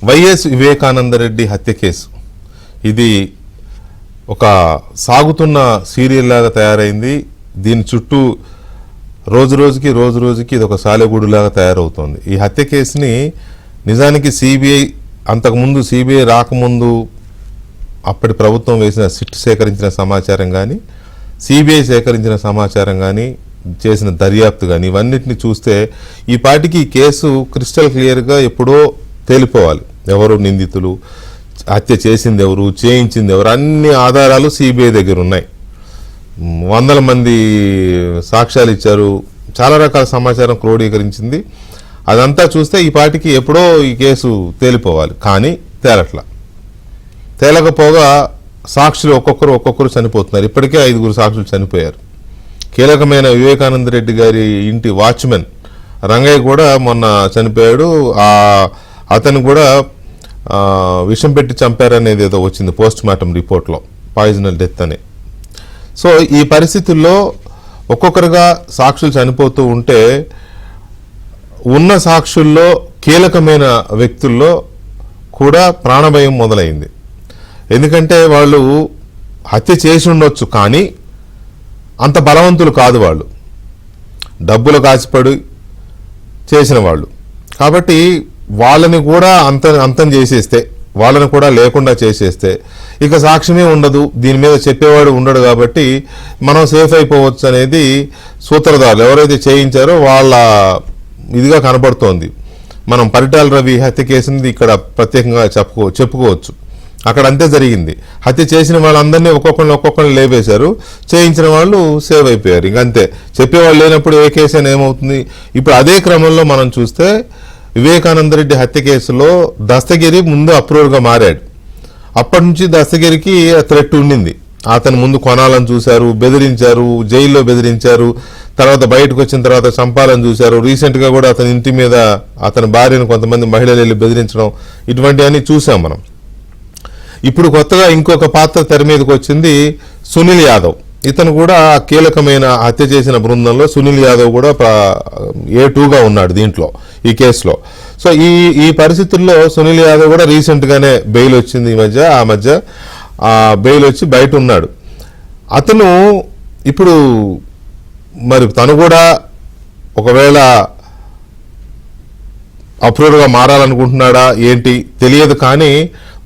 YS Vivekananda Reddy హత్య case ఇది ఒక సాగుతున్న సీరియల్ లాగా తయారైంది. దీని చుట్టూ రోజు రోజుకి ఇది ఒక సాలెగూడులాగా తయారవుతోంది. ఈ హత్య కేసుని నిజానికి సిబిఐ అంతకుముందు సిబిఐ రాకముందు అప్పటి ప్రభుత్వం వేసిన సిట్ సేకరించిన సమాచారం కానీ సిబిఐ సేకరించిన సమాచారం కానీ చేసిన దర్యాప్తు కానీ ఇవన్నిటిని చూస్తే ఈ పాటికి ఈ కేసు క్రిస్టల్ క్లియర్గా ఎప్పుడో తేలిపోవాలి. ఎవరు నిందితులు, హత్య చేసింది ఎవరు, చేయించింది ఎవరు, అన్ని ఆధారాలు సిబిఐ దగ్గర ఉన్నాయి. వందల మంది సాక్ష్యాలు ఇచ్చారు, చాలా రకాల సమాచారం క్రోడీకరించింది. అదంతా చూస్తే ఈ పాటికి ఎప్పుడో ఈ కేసు తేలిపోవాలి. కానీ తేలకపోగా సాక్షులు ఒక్కొక్కరు చనిపోతున్నారు. ఇప్పటికే 5 సాక్షులు చనిపోయారు. కీలకమైన వివేకానందరెడ్డి గారి ఇంటి వాచ్మెన్ రంగయ్య కూడా మొన్న చనిపోయాడు. అతను కూడా విషం పెట్టి చంపారనేది ఏదో వచ్చింది పోస్ట్ మార్టం రిపోర్ట్లో, పాయిజనల్ డెత్ అని. సో ఈ పరిస్థితుల్లో ఒక్కొక్కరుగా సాక్షులు చనిపోతూ ఉంటే ఉన్న సాక్షుల్లో కీలకమైన వ్యక్తుల్లో కూడా ప్రాణభయం మొదలైంది. ఎందుకంటే వాళ్ళు హత్య చేసి ఉండొచ్చు, కానీ అంత బలవంతులు కాదు, వాళ్ళు డబ్బులు కాచిపడి చేసిన వాళ్ళు. కాబట్టి వాళ్ళని కూడా అంతం చేసేస్తే, వాళ్ళని కూడా లేకుండా చేసేస్తే ఇక సాక్ష్యమే ఉండదు, దీని మీద చెప్పేవాడు ఉండడు. కాబట్టి మనం సేఫ్ అయిపోవచ్చు అనేది సూత్రధారులు ఎవరైతే చేయించారో వాళ్ళ ఇదిగా కనబడుతోంది. మనం పరిటాల రవి హత్య కేసుని ఇక్కడ ప్రత్యేకంగా చెప్పుకోవచ్చు. అక్కడ అంతే జరిగింది. హత్య చేసిన వాళ్ళందరినీ ఒక్కొక్కరిని లేపేశారు, చేయించిన వాళ్ళు సేవ్ అయిపోయారు. ఇంకంతే, చెప్పేవాళ్ళు లేనప్పుడు ఏ కేసు అయినా ఏమవుతుంది. ఇప్పుడు అదే క్రమంలో మనం చూస్తే వివేకానందరెడ్డి హత్య కేసులో దస్తగిరి ముందు అప్రూవర్గా మారాడు. అప్పటి నుంచి దస్తగిరికి థ్రెట్ ఉండింది. అతను ముందు కొనాలని చూశారు, బెదిరించారు, జైల్లో బెదిరించారు, తర్వాత బయటకు వచ్చిన తర్వాత చంపాలని చూశారు. రీసెంట్గా కూడా అతని ఇంటి మీద అతని భార్యను కొంతమంది మహిళలు వెళ్ళి బెదిరించడం, ఇటువంటివన్నీ చూసాం మనం. ఇప్పుడు కొత్తగా ఇంకొక పాత్ర తెర మీదకి వచ్చింది సునీల్ యాదవ్. ఇతను కూడా కీలకమైన హత్య చేసిన బృందంలో సునీల్ యాదవ్ కూడా A2గా ఉన్నాడు దీంట్లో, ఈ కేసులో. సో ఈ పరిస్థితుల్లో సునీల్ యాదవ్ కూడా రీసెంట్గానే బెయిల్ వచ్చింది. ఆ మధ్య బెయిల్ వచ్చి బయట ఉన్నాడు. అతను ఇప్పుడు మరి తను కూడా ఒకవేళ అప్రూవర్గా మారాలనుకుంటున్నాడా ఏంటి తెలియదు, కానీ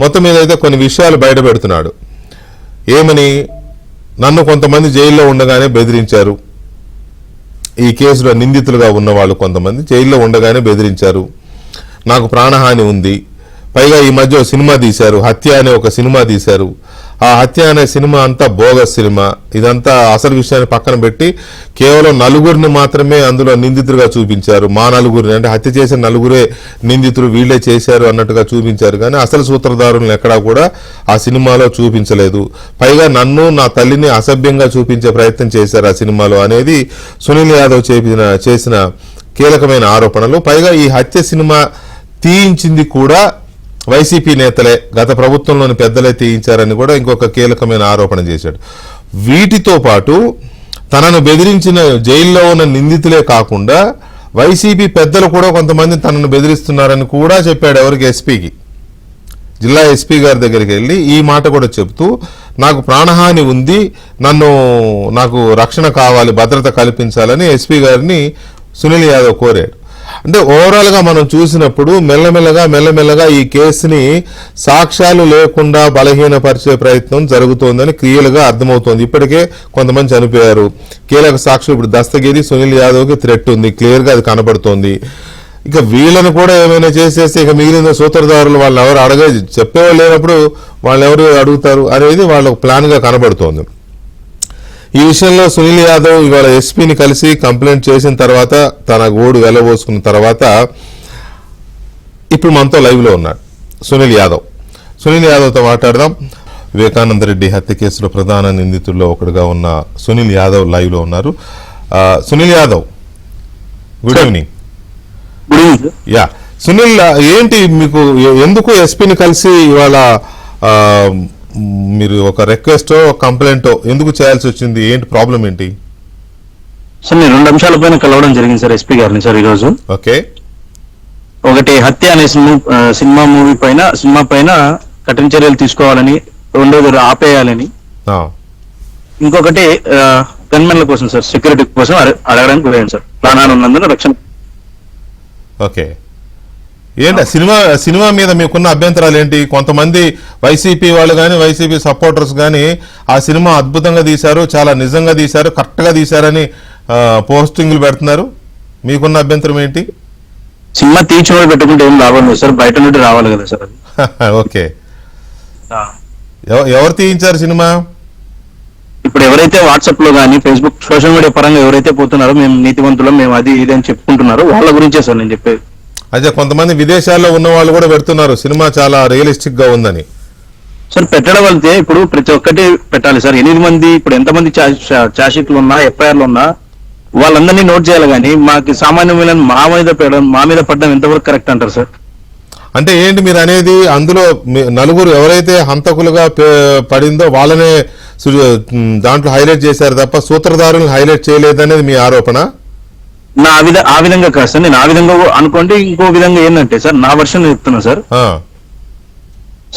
మొత్తం మీద అయితే కొన్ని విషయాలు బయట పెడుతున్నాడు. ఏమని, నన్ను కొంతమంది జైల్లో ఉండగానే బెదిరించారు, ఈ కేసులో నిందితులుగా ఉన్నవాళ్ళు కొంతమంది జైల్లో ఉండగానే బెదిరించారు, నాకు ప్రాణహాని ఉంది, పైగా ఈ మధ్య సినిమా తీశారు, హత్య అనే ఒక సినిమా తీశారు, ఆ హత్య అనే సినిమా అంతా బోగస్ సినిమా, ఇదంతా అసలు విషయాన్ని పక్కన పెట్టి కేవలం 4 మాత్రమే అందులో నిందితులుగా చూపించారు. మా 4 అంటే హత్య చేసిన 4 నిందితులు, వీళ్లే చేశారు అన్నట్టుగా చూపించారు, కానీ అసలు సూత్రధారులను ఎక్కడా కూడా ఆ సినిమాలో చూపించలేదు. పైగా నన్ను, నా తల్లిని అసభ్యంగా చూపించే ప్రయత్నం చేశారు ఆ సినిమాలో అనేది సునీల్ యాదవ్ చేసిన కీలకమైన ఆరోపణలు. పైగా ఈ హత్య సినిమా తీయించింది కూడా వైసీపీ నేతలే, గత ప్రభుత్వంలోని పెద్దలే తీయించారని కూడా ఇంకొక కీలకమైన ఆరోపణ చేశాడు. వీటితో పాటు తనను బెదిరించిన జైల్లో ఉన్న నిందితులే కాకుండా వైసీపీ పెద్దలు కూడా కొంతమంది తనను బెదిరిస్తున్నారని కూడా చెప్పాడు. ఎవరికి? ఎస్పీకి, జిల్లా ఎస్పీ గారి దగ్గరికి వెళ్ళి ఈ మాట కూడా చెప్తూ, నాకు ప్రాణహాని ఉంది, నాకు రక్షణ కావాలి, భద్రత కల్పించాలని ఎస్పీ గారిని సునీల్ యాదవ్ కోరాడు. అంటే ఓవరాల్గా మనం చూసినప్పుడు మెల్లమెల్లగా ఈ కేసుని సాక్ష్యాలు లేకుండా బలహీనపరిచే ప్రయత్నం జరుగుతోందని క్లియర్గా అర్థమవుతోంది. ఇప్పటికే కొంతమంది చనిపోయారు, కీలక సాక్షులు. ఇప్పుడు దస్తగిరి, సునీల్ యాదవ్కి థ్రెట్ ఉంది, క్లియర్గా అది కనబడుతోంది. ఇక వీళ్ళని కూడా ఏమైనా చేసేస్తే ఇక మిగిలిన సూత్రధారులు వాళ్ళు ఎవరు చెప్పేవాళ్ళు లేనప్పుడు వాళ్ళు ఎవరు అడుగుతారు అనేది వాళ్ళకు ప్లాన్గా కనబడుతోంది. ఈ విషయంలో సునీల్ యాదవ్ ఇవాళ ఎస్పీని కలిసి కంప్లైంట్ చేసిన తర్వాత, తన గోడు వెలబోసుకున్న తర్వాత ఇప్పుడు మనతో లైవ్లో ఉన్నాడు సునీల్ యాదవ్తో మాట్లాడదాం. వివేకానందరెడ్డి హత్య కేసులో ప్రధాన నిందితుల్లో ఒకటిగా ఉన్న సునీల్ యాదవ్ లైవ్లో ఉన్నారు. Sunil Yadav, good evening. Yeah Sunil, ఏంటి మీకు ఎందుకు ఎస్పీని కలిసి ఇవాళ మీరు ఒక రిక్వెస్టో కంప్లైంటో ఎందుకు చేయాల్సి వచ్చింది? ఏంటి ప్రాబ్లం ఏంటి? సార్ నేను 2 అంశాలపైన కలవడం జరిగింది సార్ ఎస్పీ గారిని సార్ ఈరోజు. ఓకే. ఒకటి హత్య అనే సినిమా పైన కఠిన చర్యలు తీసుకోవాలని, రెండోది ఆపేయాలని, ఇంకొకటి గన్మెన్ల కోసం సార్, సెక్యూరిటీ కోసం అడగడానికి పోయాను సార్, ప్రాణాలు ఉన్నందున రక్షణ. ఓకే, ఏంటి సినిమా మీద మీకున్న అభ్యంతరాలు ఏంటి? కొంతమంది వైసీపీ వాళ్ళు కానీ వైసీపీ సపోర్టర్స్ కానీ ఆ సినిమా అద్భుతంగా తీశారు, చాలా నిజంగా తీశారు, కరెక్ట్గా తీశారని పోస్టింగ్లు పెడుతున్నారు. మీకున్న అభ్యంతరం ఏంటి? సినిమా తీర్చిన పెట్టుకుంటే ఏం లాభం లేదు సార్, బయట నుండి రావాలి కదా సార్. ఓకే, ఎవరు తీయించారు సినిమా? ఇప్పుడు ఎవరైతే వాట్సాప్ లో కానీ ఫేస్బుక్ సోషల్ మీడియా పరంగా ఎవరైతే పోతున్నారో మేము నీతివంతులం, మేము అది ఇది అని చెప్పుకుంటున్నారో వాళ్ళ గురించే సార్ నేను చెప్పేది. అదే కొంతమంది విదేశాల్లో ఉన్న వాళ్ళు కూడా పెడుతున్నారు సినిమా చాలా రియలిస్టిక్ గా ఉందని. సార్ పెట్టడం వెళ్తే ఇప్పుడు ప్రతి ఒక్కటి పెట్టాలి సార్. 8 మంది ఇప్పుడు ఎంతమంది ఛార్జ్షీట్లు ఉన్నా, ఎఫ్ఐఆర్లు ఉన్నా వాళ్ళందరినీ నోట్ చేయాలి, కానీ మాకు సామాన్యమైన మా మీద పడడం ఎంతవరకు కరెక్ట్ అంటారు సార్? అంటే ఏంటి మీరు అనేది? అందులో నలుగురు ఎవరైతే హంతకులుగా పడిందో వాళ్ళనే దాంట్లో హైలైట్ చేశారు తప్ప సూత్రధారులను హైలైట్ చేయలేదనేది మీ ఆరోపణ? ఆ విధంగా కాదు సార్, నేను ఆ విధంగా అనుకోండి. ఇంకో విధంగా ఏంటంటే సార్, నా వర్షన్ చెప్తున్నా సార్.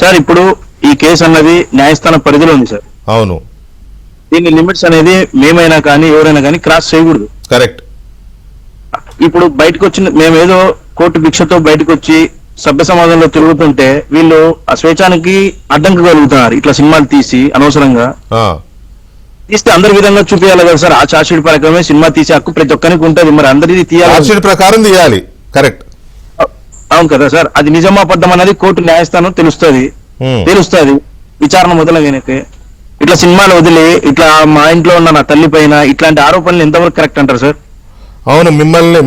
సార్ ఇప్పుడు ఈ కేసు అన్నది న్యాయస్థాన పరిధిలో ఉంది సార్. అవును, దీని లిమిట్స్ అనేది మేమైనా కానీ ఎవరైనా కానీ క్రాస్ చేయకూడదు. కరెక్ట్. ఇప్పుడు బయటకు వచ్చిన మేమేదో కోర్టు భిక్షతో బయటకు వచ్చి సభ్య సమాజంలో తిరుగుతుంటే వీళ్ళు ఆ స్వేచ్ఛానికి అడ్డంకి కలుగుతున్నారు. ఇట్లా సినిమాలు తీసి అనవసరంగా తీస్తే అందరి విధంగా చూపించాలి కదా సార్. ఆ చార్జ్షీట్ ప్రకారమే సినిమా తీసే హక్కు ప్రతి ఒక్కరికి ఉంటుంది, మరి అందరిది తీయాలి, ప్రకారం తీయాలి. కరెక్ట్, అవును కదా సార్. అది నిజమా అబద్ధం అనేది కోర్టు న్యాయస్థానం తెలుస్తుంది. విచారణ మొదలైనకే ఇట్లా సినిమాలు వదిలి ఇట్లా మా ఇంట్లో ఉన్న నా తల్లి పైన ఇట్లాంటి ఆరోపణలు ఎంతవరకు కరెక్ట్ అంటారు సార్? అవును,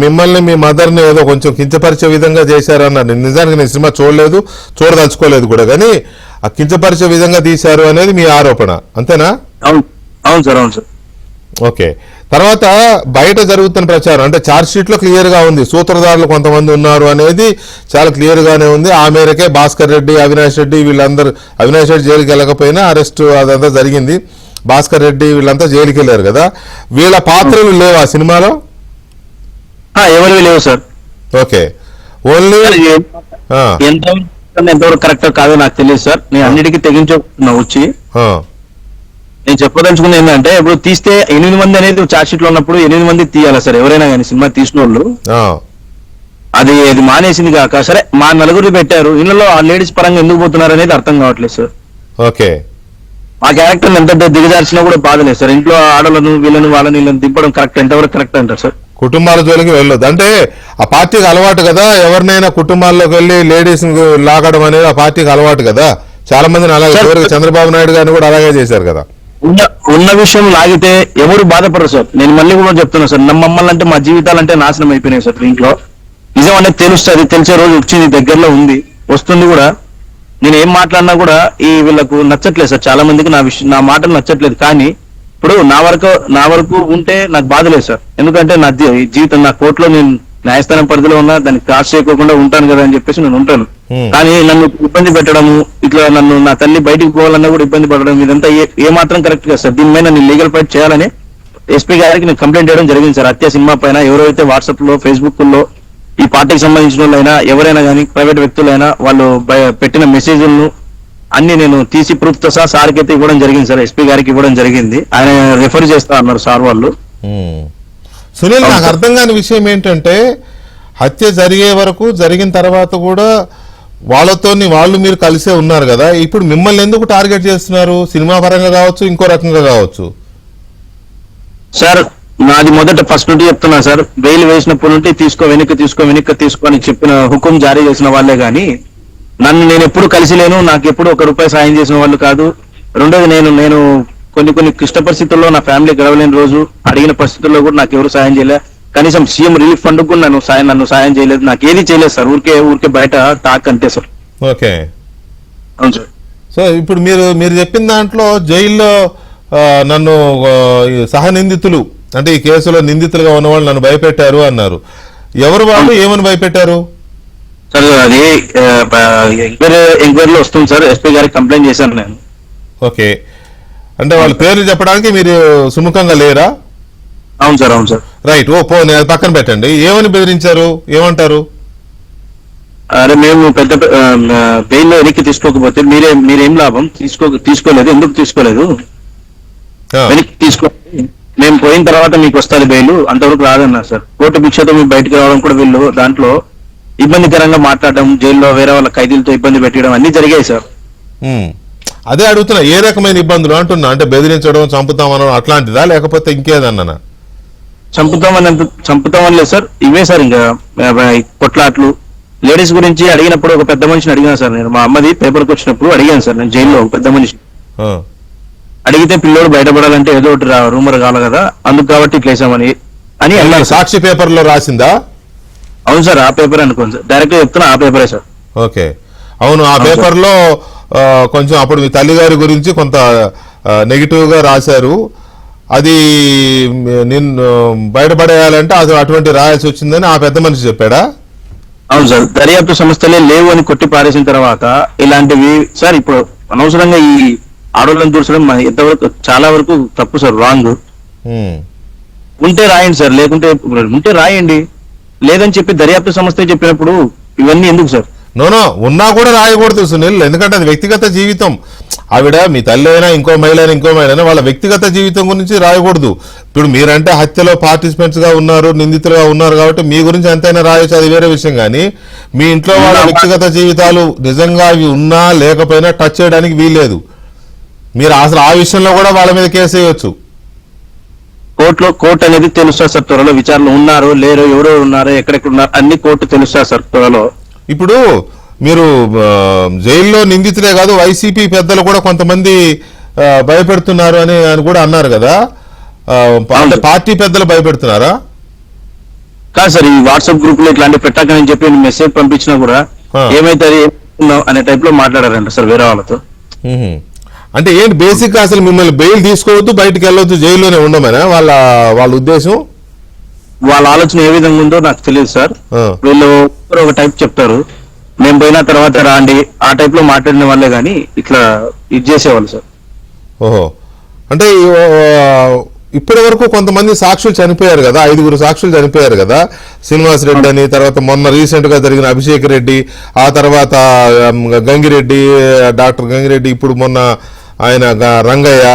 మిమ్మల్ని మీ మదర్ ని ఏదో కొంచెం కించపరిచే విధంగా చేశారన్నారు. నిజానికి నేను సినిమా చూడలేదు, చూడదలుచుకోలేదు కూడా, కానీ ఆ కించపరిచే విధంగా తీశారు అనేది మీ ఆరోపణ, అంతేనా? అవును సార్, అవును సార్. ఓకే, తర్వాత బయట జరుగుతున్న ప్రచారం అంటే ఛార్జ్ షీట్ లో క్లియర్ గా ఉంది సూత్రధారులు కొంతమంది ఉన్నారు అనేది చాలా క్లియర్ గానే ఉంది. ఆ మేరకే భాస్కర్ రెడ్డి, అవినాష్ రెడ్డి వీళ్ళందరూ, అవినాష్ రెడ్డి జైలుకి వెళ్ళకపోయినా అరెస్ట్ అదంతా జరిగింది, భాస్కర్ రెడ్డి వీళ్ళంతా జైలుకి వెళ్ళారు కదా. వీళ్ళ పాత్రలు లేవా సినిమాలో? ఎవరు లేవు సార్. ఓకే, ఓన్లీ ఎంతవరకు కరెక్ట్ కాదో నాకు తెలియదు సార్. నేను అన్నిటికీ తెగించుకున్నా వచ్చి. నేను చెప్పదలుచుకుంది ఏంటంటే, ఇప్పుడు తీస్తే 8 మంది అనేది ఛార్జ్ షీట్ లో ఉన్నప్పుడు 8 మంది తీయాలా సార్ ఎవరైనా కానీ సినిమా తీసిన వాళ్ళు? అది మానేసింది కాక సరే మా నలుగురు పెట్టారు, ఇళ్లలో ఆ లేడీస్ పరంగా ఎందుకు పోతున్నారు అనేది అర్థం కావట్లేదు సార్. ఓకే, మా క్యారెక్టర్ ఎంత దిగజార్చినా కూడా బాధలేదు సార్. ఇంట్లో ఆడలను వీళ్ళని వాళ్ళని వీళ్ళని దింపడం కరెక్ట్ ఎంతవరకు కరెక్ట్ అంటారు సార్? కుటుంబాల జోలికి వెళ్ళొద్దు అంటే ఆ పార్టీకి అలవాటు కదా, ఎవరినైనా కుటుంబాల్లోకి వెళ్ళి లేడీస్ లాగడం అనేది ఆ పార్టీకి అలవాటు కదా. చాలా మందిని అలాగే, చంద్రబాబు నాయుడు గారిని కూడా అలాగే చేశారు కదా. ఉన్న విషయం లాగితే ఎవరు బాధపడరు సార్. నేను మళ్ళీ కూడా చెప్తున్నా సార్, మమ్మల్ని అంటే మా జీవితాలంటే నాశనం అయిపోయినాయి సార్. ఇంట్లో నిజం అనేది తెలుస్తుంది, తెలిసే రోజు వచ్చింది, దగ్గరలో ఉంది, వస్తుంది కూడా. నేను ఏం మాట్లాడినా కూడా వీళ్ళకు నచ్చట్లేదు సార్. చాలా మందికి నా మాటలు నచ్చట్లేదు. కానీ ఇప్పుడు నా వరకు ఉంటే నాకు బాధ లేదు సార్. ఎందుకంటే నా జీవితం నా కోర్టులో నేను న్యాయస్థానం పరిధిలో ఉన్నా, దాన్ని క్రాస్ చేయకుండా ఉంటాను కదా అని చెప్పేసి నేను ఉంటాను. కానీ నన్ను ఇబ్బంది పెట్టడము, ఇట్లా నన్ను నా తల్లి బయటికి పోవాలన్నా కూడా ఇబ్బంది పడడం, ఇదంతా ఏ మాత్రం కరెక్ట్ కదా సార్. దీని మీద నేను లీగల్ ఫైట్ చేయాలని ఎస్పీ గారికి నేను కంప్లైంట్ చేయడం జరిగింది సార్. హత్య సినిమా పైన ఎవరైతే వాట్సాప్ లో ఫేస్బుక్ లో ఈ పార్టీకి సంబంధించిన వాళ్ళైనా ఎవరైనా కానీ ప్రైవేట్ వ్యక్తులైనా వాళ్ళు పెట్టిన మెసేజ్లను అన్ని నేను తీసి ప్రూఫ్ తో సహా సార్కి అయితే ఇవ్వడం జరిగింది సార్. ఎస్పీ గారికి ఇవ్వడం జరిగింది, ఆయన రిఫర్ చేస్తా అన్నారు సార్ వాళ్ళు. సునీల్, నాకు అర్థం కాని విషయం ఏంటంటే హత్య జరిగే వరకు, జరిగిన తర్వాత కూడా వాళ్ళు మీరు కలిసే ఉన్నారు కదా, ఇప్పుడు మిమ్మల్ని ఎందుకు టార్గెట్ చేస్తున్నారు? సినిమా పరంగా కావచ్చు, ఇంకో రకంగా కావచ్చు. సార్ నాది మొదట ఫస్ట్ నుండి చెప్తున్నా సార్, బెయిల్ వేసినప్పటి నుండి వెనక్కి తీసుకో అని చెప్పిన హుకుం జారీ చేసిన వాళ్ళే గాని నేను ఎప్పుడు కలిసి లేను, నాకు ఎప్పుడు ₹1 సాయం చేసిన వాళ్ళు కాదు. రెండోది నేను కొన్ని క్లిష్ట పరిస్థితుల్లో నా ఫ్యామిలీ గడవలేని రోజు అడిగిన పరిస్థితుల్లో కూడా నాకు ఎవరు సాయం చేయలే. కనీసం సీఎం రిలీఫ్ ఫండ్ కూడా నన్ను సాయం చేయలేదు, నాకు ఏది చేయలేదు సార్. ఊరికే బయట టాక్ అంతే సార్. ఓకే, అవును సార్. సో ఇప్పుడు మీరు చెప్పిన దాంట్లో జైల్లో నన్ను సహ నిందితులు అంటే ఈ కేసులో నిందితులుగా ఉన్న వాళ్ళు నన్ను భయపెట్టారు అన్నారు. ఎవరు వాళ్ళు, ఏమని భయపెట్టారు సార్? అది ఎంక్వైరీలో వస్తుంది సార్. ఎస్పీ గారికి కంప్లైంట్ చేశాను నేను. ఓకే, అంటే వాళ్ళ పేర్లు చెప్పడానికి మీరు సుముఖంగా లేరా? అవును సార్, అవును సార్. రైట్, నేను పక్కన పెట్టండి. ఏమని బెదిరించారు, ఏమంటారు? అరే మేము పెద్ద బెయిల్ వెనక్కి తీసుకోకపోతే మీరేం లాభం తీసుకోలేదు, ఎందుకు తీసుకోలేదు, ఆ, వెనక్కి తీసుకోవాలి, మేము పోయిన తర్వాత మీకు వస్తుంది బెయిల్, అంతవరకు రాదన్నారు సార్. కోర్టు భిక్షతో మేము బయటకు రావడం కూడా వీళ్ళు దాంట్లో ఇబ్బందికరంగా మాట్లాడడం, జైల్లో వేరే వాళ్ళ ఖైదీలతో ఇబ్బంది పెట్టడం అన్ని జరిగాయి సార్. ఉమ్. అదే అడుగుతున్నా, ఏ రకమైన ఇబ్బందులు అంటున్నా, అంటే బెదిరించడం, చంపుతామనడం అట్లాంటిదా లేకపోతే ఇంకేదన్నా? చంపుతామని లేదు సార్, ఇవే సార్. ఇంకా కొట్లాట్లు, లేడీస్ గురించి అడిగినప్పుడు ఒక పెద్ద మనిషిని అడిగాను సార్ నేను. మా అమ్మది పేపర్కి వచ్చినప్పుడు అడిగాను సార్ నేను జైల్లో ఒక పెద్ద మనిషి ఆ, అడిగితే, పిల్లోడు బయటపడాలంటే ఏదో ఒకటి రూమర్ కావాలి కదా, అందుకు కాబట్టి ఇట్లా వేసామని అని అన్నారు సార్. సాక్షి పేపర్లో రాసిందా? అవును సార్, ఆ పేపర్ అనుకోండి సార్, డైరెక్ట్ గా చెప్తున్నా ఆ పేపరే సార్. ఓకే, అవును. ఆ పేపర్లో కొంచెం అప్పుడు మీ తల్లిగారి గురించి కొంత నెగిటివ్ గా రాశారు. అది నిన్ను బయటపడేయాలంటే అది అటువంటి రాయాల్సి వచ్చిందని ఆ పెద్ద మనిషి చెప్పాడా? అవును సార్, దర్యాప్తు సంస్థలే లేవు అని కొట్టి పారేసిన తర్వాత ఇలాంటివి సార్, ఇప్పుడు అనవసరంగా ఈ ఆడోళ్ళని దూర్చడం ఎంతవరకు చాలా వరకు తప్పు సార్, రాంగ్. ఉమ్. ఉంటే రాయండి సార్, లేకుంటే ఉంటే రాయండి, లేదని చెప్పి దర్యాప్తు సంస్థ చెప్పినప్పుడు ఇవన్నీ ఎందుకు సార్? నోనో, ఉన్నా కూడా రాయకూడదు సునీల్, ఎందుకంటే అది వ్యక్తిగత జీవితం. ఆవిడ మీ తల్లి అయినా ఇంకో మహిళ అయినా ఇంకో మహిళ అయినా వాళ్ళ వ్యక్తిగత జీవితం గురించి రాయకూడదు. ఇప్పుడు మీరంటే హత్యలో పార్టిసిపెంట్స్ గా ఉన్నారు, నిందితులుగా ఉన్నారు కాబట్టి మీ గురించి ఎంతైనా రాయొచ్చు, అది వేరే విషయం. కానీ మీ ఇంట్లో వాళ్ళ వ్యక్తిగత జీవితాలు నిజంగా అవి ఉన్నా లేకపోయినా టచ్ చేయడానికి వీల్లేదు. మీరు అసలు ఆ విషయంలో కూడా వాళ్ళ మీద కేసు వేయొచ్చు. కోర్టు అనేది తెలుస్తా సార్ త్వరలో, విచారణ ఉన్నారు లేరు, ఎవరో ఉన్నారు, ఎక్కడెక్కడ ఉన్నారు అన్ని కోర్టు తెలుస్తా సార్ త్వరలో. ఇప్పుడు మీరు జైల్లో నిందితులే కాదు, వైసీపీ పెద్దలు కూడా కొంతమంది భయపెడుతున్నారు అని కూడా అన్నారు కదా, అంటే పార్టీ పెద్దలు భయపెడుతున్నారా? కాదు సార్, ఈ వాట్సాప్ గ్రూప్ లో ఇట్లాంటి పెట్టాకని చెప్పి మెసేజ్ పంపించినా కూడా ఏమైతే అనే టైప్ లో మాట్లాడారంట సార్ వేరే వాళ్ళతో. అంటే ఏంటి బేసిక్ గా అసలు మిమ్మల్ని బెయిల్ తీసుకోవద్దు, బయటకు వెళ్ళొద్దు, జైల్లోనే ఉండమనా వాళ్ళ ఉద్దేశం? వాళ్ళ ఆలోచన ఏ విధంగా ఉందో నాకు తెలియదు సార్. వీళ్ళు ఒక టైప్ చెప్తారు, మేము పోయిన తర్వాత రాండి, ఆ టైప్ లో మాట్లాడిన వాళ్ళే గానీ ఇట్లా ఇది చేసేవాళ్ళు సార్. ఓహో, అంటే ఇప్పటి వరకు కొంతమంది సాక్షులు చనిపోయారు కదా, 5 సాక్షులు చనిపోయారు కదా, శ్రీనివాస్ రెడ్డి అని, తర్వాత మొన్న రీసెంట్ గా జరిగిన అభిషేక్ రెడ్డి, ఆ తర్వాత గంగిరెడ్డి, డాక్టర్ గంగిరెడ్డి, ఇప్పుడు మొన్న ఆయన రంగయ్య,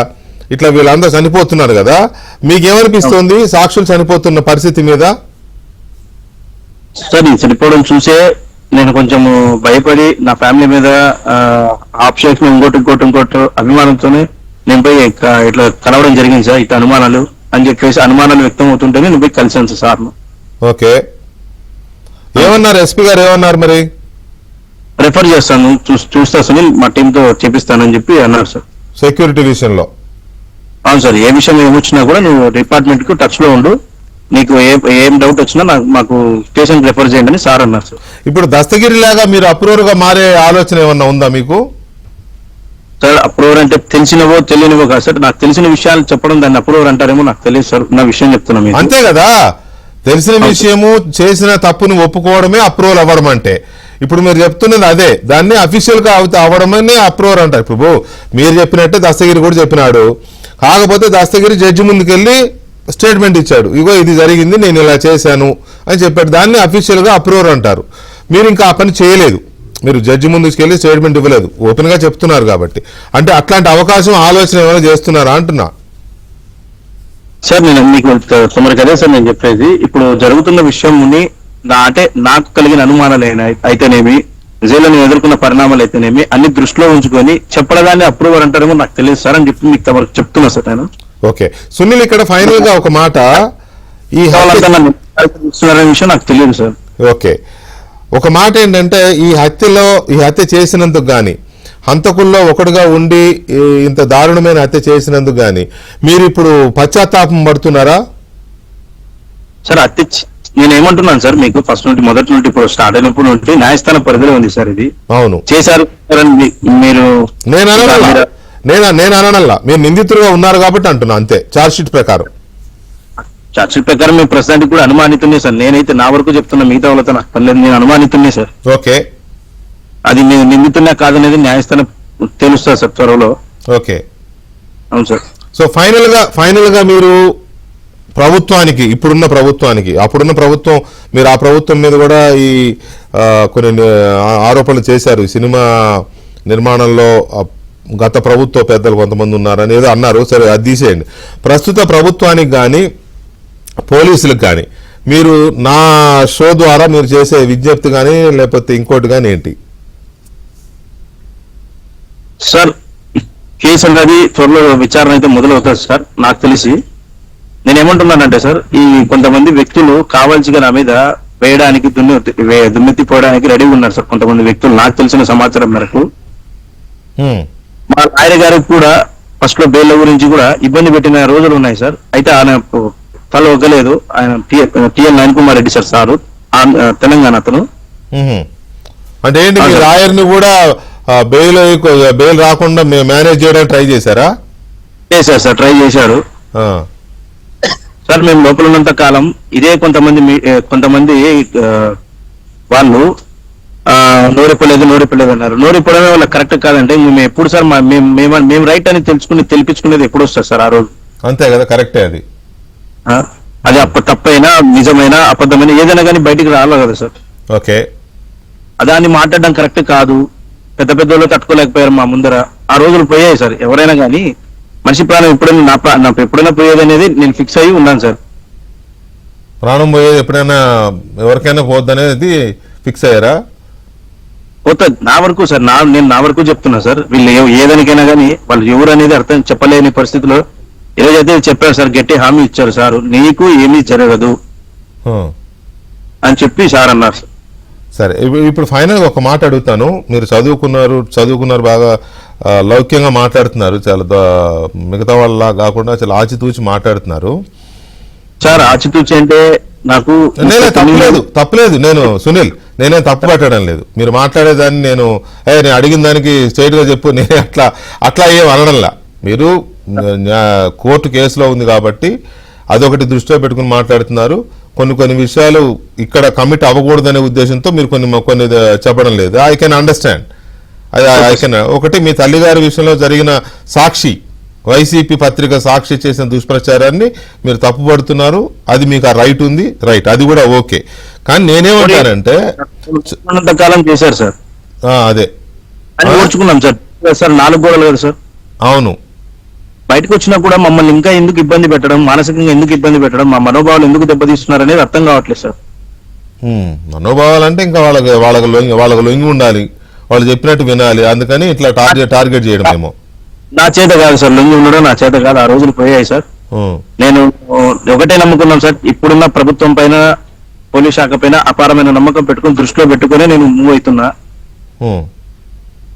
ఇట్లా వీళ్ళందరూ చనిపోతున్నారు కదా, మీకేమనిపిస్తుంది సాక్షులు చనిపోతున్న పరిస్థితి మీద? సార్ ఈ చనిపోవడం చూసే నేను కొంచెం భయపడి నా ఫ్యామిలీ మీద ఆప్షన్ ఇంకోటి అభిమానంతోనే నేను పోయి ఇట్లా కలవడం జరిగింది సార్. ఇట్లా అనుమానాలు అని చెప్పేసి అనుమానాలు వ్యక్తం అవుతుంటేనే నేను పోయి కలిసాను సార్. ఓకే, ఏమన్నారు ఎస్పీ గారు, ఏమన్నారు మరి? రెఫర్ చేస్తాను, చూస్తా సునీల్, మా టీంతో చేపిస్తానని చెప్పి అన్నారు సార్. సెక్యూరిటీ విషయంలో? అవును సార్, ఏ విషయం ఏమొచ్చినా కూడా నువ్వు డిపార్ట్మెంట్ కు టచ్ లో ఉండు, నీకు ఏం డౌట్ వచ్చినా మాకు స్టేషన్ రెఫర్ చేయండి అని సార్ అన్నారు సార్. ఇప్పుడు దస్తగిరి లాగా మీరు అప్రూవర్ గా మారే ఆలోచన ఏమన్నా ఉందా మీకు? సార్ అప్రూవర్ అంటే తెలిసినవో తెలియనివో కాదు సార్, నాకు తెలిసిన విషయాలు చెప్పడం దాన్ని అప్రూవర్ అంటారేమో నాకు తెలియదు సార్, నా విషయం చెప్తున్నా మీకు. అంతే కదా, తెలిసిన విషయము చేసిన తప్పుని ఒప్పుకోవడమే అప్రూవల్ అవ్వడం అంటే. ఇప్పుడు మీరు చెప్తున్నది అదే, దాన్ని అఫీషియల్ గా అవ్వడమని అప్రూవర్ అంటారు. ఇప్పుడు మీరు చెప్పినట్టే దస్తగిరి కూడా చెప్పినాడు, కాకపోతే దస్తగిరి జడ్జి ముందుకెళ్ళి స్టేట్మెంట్ ఇచ్చాడు, ఇగో ఇది జరిగింది, నేను ఇలా చేశాను అని చెప్పాడు, దాన్ని అఫీషియల్ గా అప్రూవర్ అంటారు. మీరు ఇంకా ఆ పని చేయలేదు, మీరు జడ్జి ముందుకు వెళ్ళి స్టేట్మెంట్ ఇవ్వలేదు, ఓపెన్ గా చెప్తున్నారు కాబట్టి. అంటే అట్లాంటి అవకాశం ఆలోచన ఏమైనా చేస్తున్నారా అంటున్నా సార్. నేను మీకు తొందరగా అదే సార్ నేను చెప్పేది, ఇప్పుడు జరుగుతున్న విషయం అంటే నాకు కలిగిన అనుమానాలు అయితేనేమి, జైల్లో నేను ఎదుర్కొన్న పరిణామాలు అయితేనేమి అన్ని దృష్టిలో ఉంచుకొని చెప్పడాన్ని అప్రూవర్ అంటారేమో నాకు తెలియదు సార్ అని చెప్పి మీకు చెప్తున్నా సార్ నేను. ఓకే సునీల్, ఇక్కడ ఫైనల్ గా ఒక మాట, ఈ విషయం నాకు తెలియదు సార్. ఓకే, ఒక మాట ఏంటంటే ఈ హత్య చేసినందుకు గాని, హంతకుల్లో ఒకటిగా ఉండి ఇంత దారుణమైన హత్య చేసినందుకు గాని మీరు ఇప్పుడు పశ్చాత్తాపం పడుతున్నారా? సార్ నేను ఏమంటున్నాను సార్, మీకు ఫస్ట్ నుండి మొదటి నుండి ఇప్పుడు స్టార్ట్ అయినప్పుడు నుండి న్యాయస్థానం పరిధిలో ఉంది సార్ ఇది. అవును, చేశారు మీరు. నేను అననల్లా, మీరు నిందితులుగా ఉన్నారు కాబట్టి అంటున్నా, అంతే. ఛార్జ్ షీట్ ప్రకారం మేము ప్రస్తుతానికి కూడా అనుమానితున్నే సార్. నేనైతే నా వరకు చెప్తున్నా, మిగతా వాళ్ళతో నాకు పర్లేదు, నేను అనుమానితున్నే సార్. ఓకే, అది నేను నిందితున్నా కాదనేది న్యాయస్థానం తెలుస్తుంది సార్ త్వరలో. ఓకే, అవును సార్. సో ఫైనల్ గా మీరు ప్రభుత్వానికి, ఇప్పుడున్న ప్రభుత్వానికి, అప్పుడున్న ప్రభుత్వం, మీరు ఆ ప్రభుత్వం మీద కూడా ఈ కొన్ని ఆరోపణలు చేశారు. ఈ సినిమా నిర్మాణంలో గత ప్రభుత్వ పెద్దలు కొంతమంది ఉన్నారని ఏదో అన్నారు. సరే, అది తీసేయండి. ప్రస్తుత ప్రభుత్వానికి కానీ పోలీసులకు కానీ మీరు నా షో ద్వారా మీరు చేసే విజ్ఞప్తి కానీ లేకపోతే ఇంకోటి కానీ ఏంటి? సార్, కేసు అనేది త్వరలో విచారణ అయితే మొదలవుతుంది సార్. నాకు తెలిసి నేను ఏమంటున్నానంటే సార్, ఈ కొంతమంది వ్యక్తులు కావాల్సిగా నా మీద వేయడానికి దుమ్మెత్తిపోవడానికి రెడీగా ఉన్నారు సార్. కొంతమంది వ్యక్తులు, నాకు తెలిసిన సమాచారం మేరకు మా లాయర్ గారికి కూడా ఫస్ట్ లో బెయిల్ గురించి కూడా ఇబ్బంది పెట్టిన రోజులు ఉన్నాయి సార్. అయితే ఆయన తల ఒగ్గలేదు. ఆయన టిఎల్ నయన్ కుమార్ రెడ్డి సారు తెలంగాణ అతను. అంటే ఏంటి, మీ లాయర్ని కూడా బెయిల్ రాకుండా మేనేజ్ చేయడానికి ట్రై చేశారా? చేశారు సార్, ట్రై చేశారు సార్. మేము లోపల ఉన్నంత కాలం ఇదే కొంతమంది వాళ్ళు నోరిప్పలేదు అన్నారు. నోరిప్పడమే వాళ్ళకి కరెక్ట్ కాదంటే మేము ఎప్పుడు సార్ మేము రైట్ అని తెలిపించుకునేది ఎప్పుడు వస్తారు సార్? ఆ రోజు. అంతే కదా, కరెక్టే. అది అది తప్పైనా నిజమైనా అబద్ధమైనా ఏదైనా కానీ బయటికి రావాలి కదా సార్. ఓకే, దాన్ని మాట్లాడడం కరెక్ట్ కాదు. పెద్ద వాళ్ళు తట్టుకోలేకపోయారు మా ముందర. ఆ రోజులు పోయాయి సార్. ఎవరైనా కానీ మనిషి ప్రాణం ఎప్పుడైనా ఎప్పుడైనా పోయేది అనేది నేను ఫిక్స్ అయ్యి ఉన్నాను సార్. ప్రాణం పోయేది ఎప్పుడైనా ఎవరికైనా పోద్దనేది ఫిక్స్ అయ్యారా? పోతుంది నా వరకు సార్. నేను నా వరకు చెప్తున్నా సార్. వీళ్ళు ఏదానికైనా కానీ వాళ్ళు ఎవరు అనేది అర్థం చెప్పలేని పరిస్థితిలో ఈరోజైతే చెప్పారు సార్, గట్టి హామీ ఇచ్చారు సార్, నీకు ఏమీ జరగదు అని చెప్పి సార్ అన్నారు సార్. సరే, ఇప్పుడు ఫైనల్ ఒక మాట అడుగుతాను. మీరు చదువుకున్నారు బాగా లౌక్యంగా మాట్లాడుతున్నారు, చాలా మిగతా వాళ్ళ కాకుండా చాలా ఆచితూచి మాట్లాడుతున్నారు సార్. ఆచితూచి అంటే నాకు తప్పలేదు. నేను సునీల్, నేనేం తప్పు పెట్టడం లేదు. మీరు మాట్లాడేదాన్ని నేను అడిగిన దానికి స్ట్రైట్ గా చెప్పు, నేను అట్లా ఏం అనడంలా. మీరు కోర్టు కేసులో ఉంది కాబట్టి అదొకటి దృష్టిలో పెట్టుకుని మాట్లాడుతున్నారు. కొన్ని విషయాలు ఇక్కడ కమిట్ అవ్వకూడదనే ఉద్దేశంతో మీరు కొన్ని చెప్పడం లేదు. I can understand. ఒకటి, మీ తల్లిగారి విషయంలో జరిగిన సాక్షి, వైసీపీ పత్రిక సాక్షి చేసిన దుష్ప్రచారాన్ని మీరు తప్పుపడుతున్నారు. అది మీకు ఆ రైట్ ఉంది, రైట్, అది కూడా ఓకే. కానీ నేనేమంటానంటే కాలం చేశారు సార్, అదే ఓర్చుకున్నాం సార్. సార్ 4 గోడలు కదా సార్. అవును, బయటకు వచ్చినా కూడా మమ్మల్ని ఇంకా ఎందుకు ఇబ్బంది పెట్టడం, మానసికంగా ఎందుకు ఇబ్బంది పెట్టడం, మా మనోభావాలు ఎందుకు దెబ్బతీస్తున్నారు అనేది అర్థం కావట్లేదు సార్. మనోభావాలంటే ఇంకా వాళ్ళకి లొంగి ఉండాలి, వాళ్ళు చెప్పినట్టు వినాలి. అందుకని ఇట్లా టార్గెట్ చేయడం ఏమో. నా చేత కాదు సార్, లొంగి ఉండడం నా చేత కాదు. ఆ రోజులు పోయాయి సార్. నేను ఒకటే నమ్ముకున్నాం సార్, ఇప్పుడున్న ప్రభుత్వం పైన, పోలీస్ శాఖ పైన అపారమైన నమ్మకం పెట్టుకుని దృష్టిలో పెట్టుకుని నేను మూవ్ అవుతున్నా.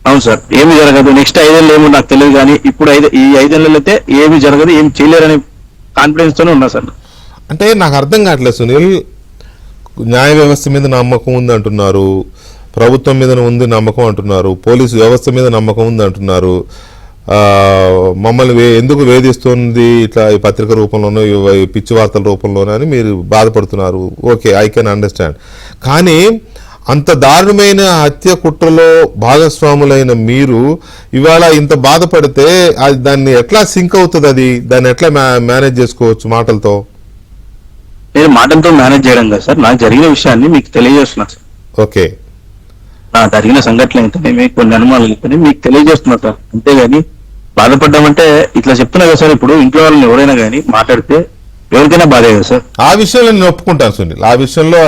అవును సార్, ఏమి జరగదు. నెక్స్ట్ 5 ఏళ్ళు ఏమో నాకు తెలియదు, కానీ ఇప్పుడు ఈ 5 ఏళ్ళలో అయితే ఏమి జరగదు, ఏమి చేయలేరనే కాన్ఫిడెన్స్ తోనే ఉన్నా సార్. అంటే నాకు అర్థం కావట్లేదు సునీల్, న్యాయ వ్యవస్థ మీద నమ్మకం ఉంది అంటున్నారు, ప్రభుత్వం మీద ఉంది నమ్మకం అంటున్నారు, పోలీసు వ్యవస్థ మీద నమ్మకం ఉంది అంటున్నారు. మమ్మల్ని ఎందుకు వేధిస్తుంది ఇట్లా ఈ పత్రిక రూపంలోనో ఈ పిచ్చి వార్తల రూపంలోనో అని మీరు బాధపడుతున్నారు. Okay, I can understand. కానీ అంత దారుణమైన హత్య కుట్రలో భాగస్వాములైన మీరు ఇవాళ ఇంత బాధపడితే దాన్ని ఎట్లా సింక్ అవుతుంది? దాన్ని ఎట్లా మేనేజ్ చేసుకోవచ్చు మాటలతో? నేను మాటలతో మేనేజ్ చేయడం కదా సార్, నాకు జరిగిన విషయాన్ని మీకు తెలియజేస్తున్నా సార్. ఓకే, నా జరిగిన సంఘటనలు అయితేనే, కొన్ని అనుమానాలు అయితేనే మీకు తెలియజేస్తున్నా సార్. అంతేగాని బాధపడ్డామంటే ఇట్లా చెప్తున్నా కదా సార్. ఇప్పుడు ఇంట్లో వాళ్ళని ఎవరైనా కానీ మాట్లాడితే ఎవరికైనా బాధే కదా సార్. ఆ విషయంలో నేను ఒప్పుకుంటాను సునీల్, ఆ విషయంలో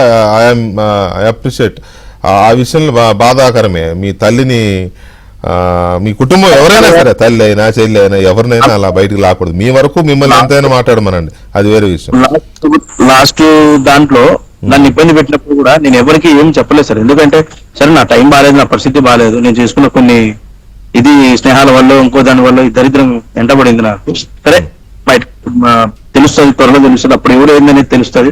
ఐ అప్రిషియేట్. ఆ విషయంలో బాధాకరమే. మీ తల్లిని, మీ కుటుంబం ఎవరైనా సరే, తల్లి అయినా చెల్లి అయినా ఎవరినైనా అలా బయటకు లాకూడదు. మీ వరకు మిమ్మల్ని ఎంతైనా మాట్లాడమనండి, అది వేరే విషయం. లాస్ట్ దాంట్లో నన్ను ఇబ్బంది పెట్టినప్పుడు కూడా నేను ఎవరికి ఏం చెప్పలేదు సార్. ఎందుకంటే సరే, నా టైం బాగాలేదు, నా పరిస్థితి బాగాలేదు, నేను చేసుకున్న కొన్ని స్నేహాల వల్ల ఇంకో దాని వల్ల ఈ దరిద్రం వెంటబడింది నాకు. సరే, బయట తెలుస్తుంది, త్వరలో తెలుస్తుంది, అప్పుడు ఎవరు ఏందనేది తెలుస్తుంది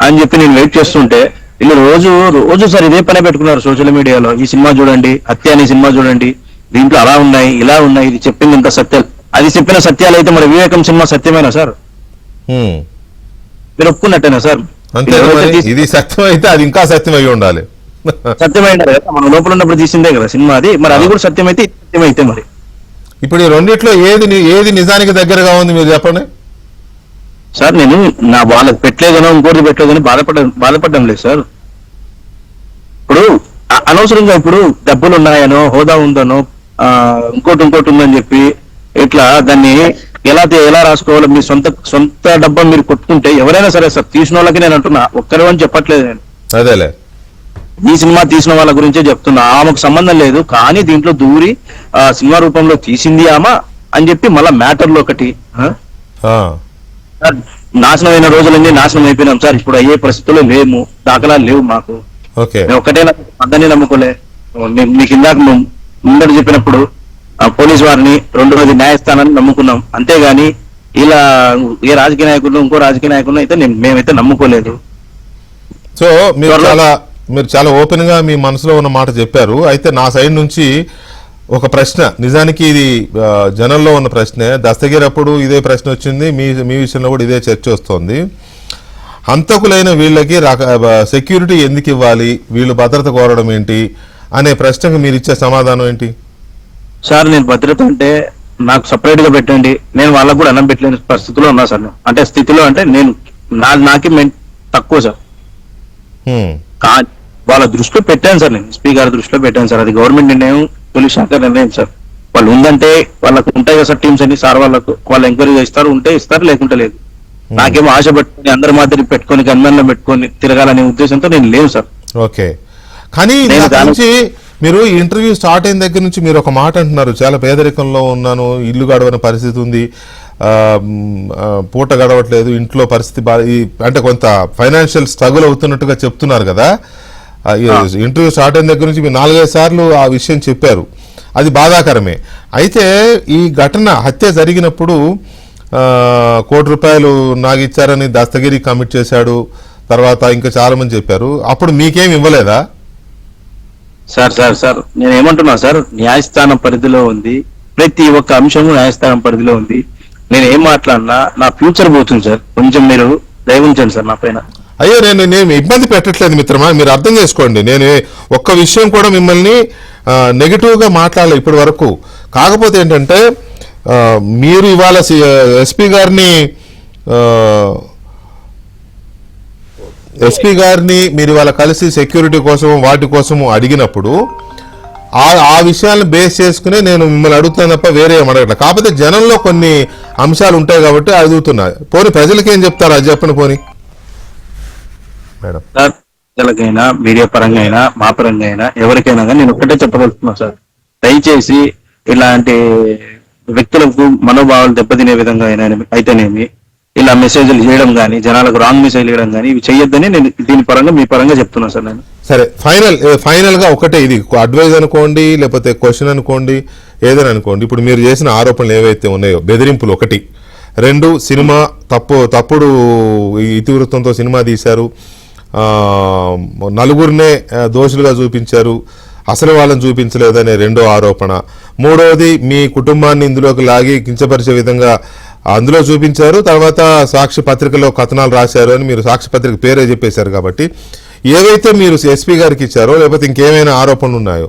అని చెప్పి నేను వెయిట్ చేస్తుంటే వీళ్ళు రోజు సార్ ఇదే పనే పెట్టుకున్నారు సోషల్ మీడియాలో. ఈ సినిమా చూడండి, హత్య అనే సినిమా చూడండి, దీంట్లో అలా ఉన్నాయి, ఇలా ఉన్నాయి, ఇది చెప్పింది ఇంత సత్యాలు. అది చెప్పిన సత్యాలు అయితే మరి వివేకం సినిమా సత్యమేనా సార్? మీరు ఒప్పుకున్నట్టేనా సార్? అంతే, ఇది సత్యం అయితే అది ఇంకా సత్యం అయి ఉండాలి. సత్యమైన కదా, మనం లోపల ఉన్నప్పుడు తీసిందే కదా సినిమా అది. మరి అది కూడా సత్యమైతే సత్యమైతే మరి ఇప్పుడు ఈ రెండిట్లో ఏది నిజానికి దగ్గరగా ఉంది మీరు చెప్పండి సార్ నేను నా వాళ్ళకి పెట్టలేదనో ఇంకోటి పెట్టలేదని బాధపడడం లేదు సార్. ఇప్పుడు అనవసరంగా ఇప్పుడు డబ్బులు ఉన్నాయనో హోదా ఉందనో ఇంకోటి ఉందని చెప్పి ఇట్లా దాన్ని ఎలా రాసుకోవాలో మీ సొంత డబ్బా మీరు కొట్టుకుంటే ఎవరైనా సరే సార్, తీసిన వాళ్ళకి నేను అంటున్నా, ఒక్కరు అని చెప్పట్లేదు నేను. అదేలే, ఈ సినిమా తీసిన వాళ్ళ గురించే చెప్తున్నా. ఆమెకు సంబంధం లేదు, కానీ దీంట్లో దూరి సినిమా రూపంలో తీసింది ఆమె అని చెప్పి మళ్ళా మ్యాటర్లో ఒకటి నాశనం అయిన రోజులన్నీ నాశనం అయిపోయినాం సార్. ఇప్పుడు అయ్యే పరిస్థితుల్లో లేము, దాఖలాలు లేవు మాకు. మేము ఒకటే అందరినీ నమ్ముకోలే. మీకు ఇందాక ముందర చెప్పినప్పుడు పోలీసు వారిని, రెండోది న్యాయస్థానాన్ని నమ్ముకున్నాం, అంతేగాని ఇలా ఏ రాజకీయ నాయకులు ఇంకో రాజకీయ నాయకులు అయితే మేమైతే నమ్ముకోలేదు. సో మీరు చాలా ఓపెన్ గా మీ మనసులో ఉన్న మాట చెప్పారు. అయితే నా సైడ్ నుంచి ఒక ప్రశ్న, నిజానికి ఇది జనంలో ఉన్న ప్రశ్నే, దస్తగిరి అప్పుడు ఇదే ప్రశ్న వచ్చింది, మీ విషయంలో కూడా ఇదే చర్చ వస్తుంది. హంతకులైన వీళ్ళకి సెక్యూరిటీ ఎందుకు ఇవ్వాలి, వీళ్ళు భద్రత కోరడం ఏంటి అనే ప్రశ్నకు మీరు ఇచ్చే సమాధానం ఏంటి? సార్ నేను భద్రత అంటే నాకు సపరేట్ గా పెట్టండి, నేను వాళ్ళకు కూడా అన్నం పెట్టలేని పరిస్థితిలో ఉన్నా సార్. అంటే స్థితిలో అంటే నేను నాకే తక్కువ సార్. కానీ వాళ్ళ దృష్టిలో పెట్టాను సార్, నేను ఎస్పీ గారి దృష్టిలో పెట్టాను సార్. అది గవర్నమెంట్ నిర్ణయం, పోలీస్ శాఖ నిర్ణయం సార్. వాళ్ళు ఉందంటే వాళ్ళకు ఉంటాయి కదా సార్ టీమ్స్ అన్ని సార్, వాళ్ళు ఎంక్వైరీ చేస్తారు, ఉంటే ఇస్తారు, లేకుంటే లేదు. నాకేమో ఆశ పెట్టుకుని అందరి మాదిరి పెట్టుకొని గన్మెన్లో పెట్టుకొని తిరగాలనే ఉద్దేశంతో నేను లేను సార్. ఓకే, కానీ నుంచి మీరు ఇంటర్వ్యూ స్టార్ట్ అయిన దగ్గర నుంచి మీరు ఒక మాట అంటున్నారు, చాలా పేదరికంలో ఉన్నాను, ఇల్లు గడవని పరిస్థితి ఉంది, పూట గడవట్లేదు, ఇంట్లో పరిస్థితి అంటే కొంత ఫైనాన్షియల్ స్ట్రగుల్ అవుతున్నట్టుగా చెప్తున్నారు కదా. ఇంటర్వ్యూ స్టార్ట్ అయిన దగ్గర నుంచి మీరు 4-5 సార్లు ఆ విషయం చెప్పారు, అది బాధాకరమే. అయితే ఈ ఘటన హత్య జరిగినప్పుడు ₹1 కోటి నాగిచ్చారని దస్తగిరి కమిట్ చేశాడు, తర్వాత ఇంకా చాలా మంది చెప్పారు, అప్పుడు మీకేం ఇవ్వలేదా? సార్ నేను ఏమంటున్నా సార్, న్యాయస్థానం పరిధిలో ఉంది, ప్రతి ఒక్క అంశము న్యాయస్థానం పరిధిలో ఉంది. నేను ఏం మాట్లాడినా నా ఫ్యూచర్ పోతుంది సార్, కొంచెం మీరు దయ ఉంచండి సార్ నా పైన. అయ్యో, నేను ఇబ్బంది పెట్టట్లేదు మిత్రమా, మీరు అర్థం చేసుకోండి. నేను ఒక్క విషయం కూడా మిమ్మల్ని నెగిటివ్ గా మాట్లాడలేదు ఇప్పటి వరకు. కాకపోతే ఏంటంటే మీరు ఇవాళ ఎస్పీ గారిని మీరు ఇవాళ కలిసి సెక్యూరిటీ కోసం వాటి కోసము అడిగినప్పుడు ఆ విషయాలను బేస్ చేసుకునే నేను మిమ్మల్ని అడుగుతాను తప్ప వేరే ఏం అడగట్లేదు. కాకపోతే జనంలో కొన్ని అంశాలు ఉంటాయి కాబట్టి అడుగుతున్నా. పోనీ ప్రజలకి ఏం చెప్తారు అది చెప్పండి పోనీ మేడం. ప్రజలకైనా, మీడియా పరంగా అయినా, మా పరంగా అయినా, ఎవరికైనా కానీ నేను ఒక్కటే చెప్పగలుగుతున్నా సార్, దయచేసి ఇలాంటి వ్యక్తులకు మనోభావాలు దెబ్బతినే విధంగా అయితేనేమి ఇలా మెసేజ్లు చేయడం కానీ, జనాలకు రాంగ్ మెసేజ్ చేయడం కానీ ఇవి చేయొద్దని నేను దీని పరంగా మీ పరంగా చెప్తున్నా సార్. నేను సరే, ఫైనల్ గా ఒకటే, ఇది అడ్వైజ్ అనుకోండి, లేకపోతే క్వశ్చన్ అనుకోండి, ఏదైనా అనుకోండి. ఇప్పుడు మీరు చేసిన ఆరోపణలు ఏవైతే ఉన్నాయో, బెదిరింపులు 1, 2 సినిమా తప్పుడు ఇతివృత్తంతో సినిమా తీశారు, నలుగురినే దోషులుగా చూపించారు, అసలు వాళ్ళని చూపించలేదనే 2వ ఆరోపణ, 3వది మీ కుటుంబాన్ని ఇందులోకి లాగి కించపరిచే విధంగా అందులో చూపించారు, తర్వాత సాక్షి పత్రికలో కథనాలు రాశారు అని మీరు సాక్షి పత్రిక పేరే చెప్పేశారు. కాబట్టి ఏవైతే మీరు ఎస్పీ గారికి ఇచ్చారో లేకపోతే ఇంకేమైనా ఆరోపణలు ఉన్నాయో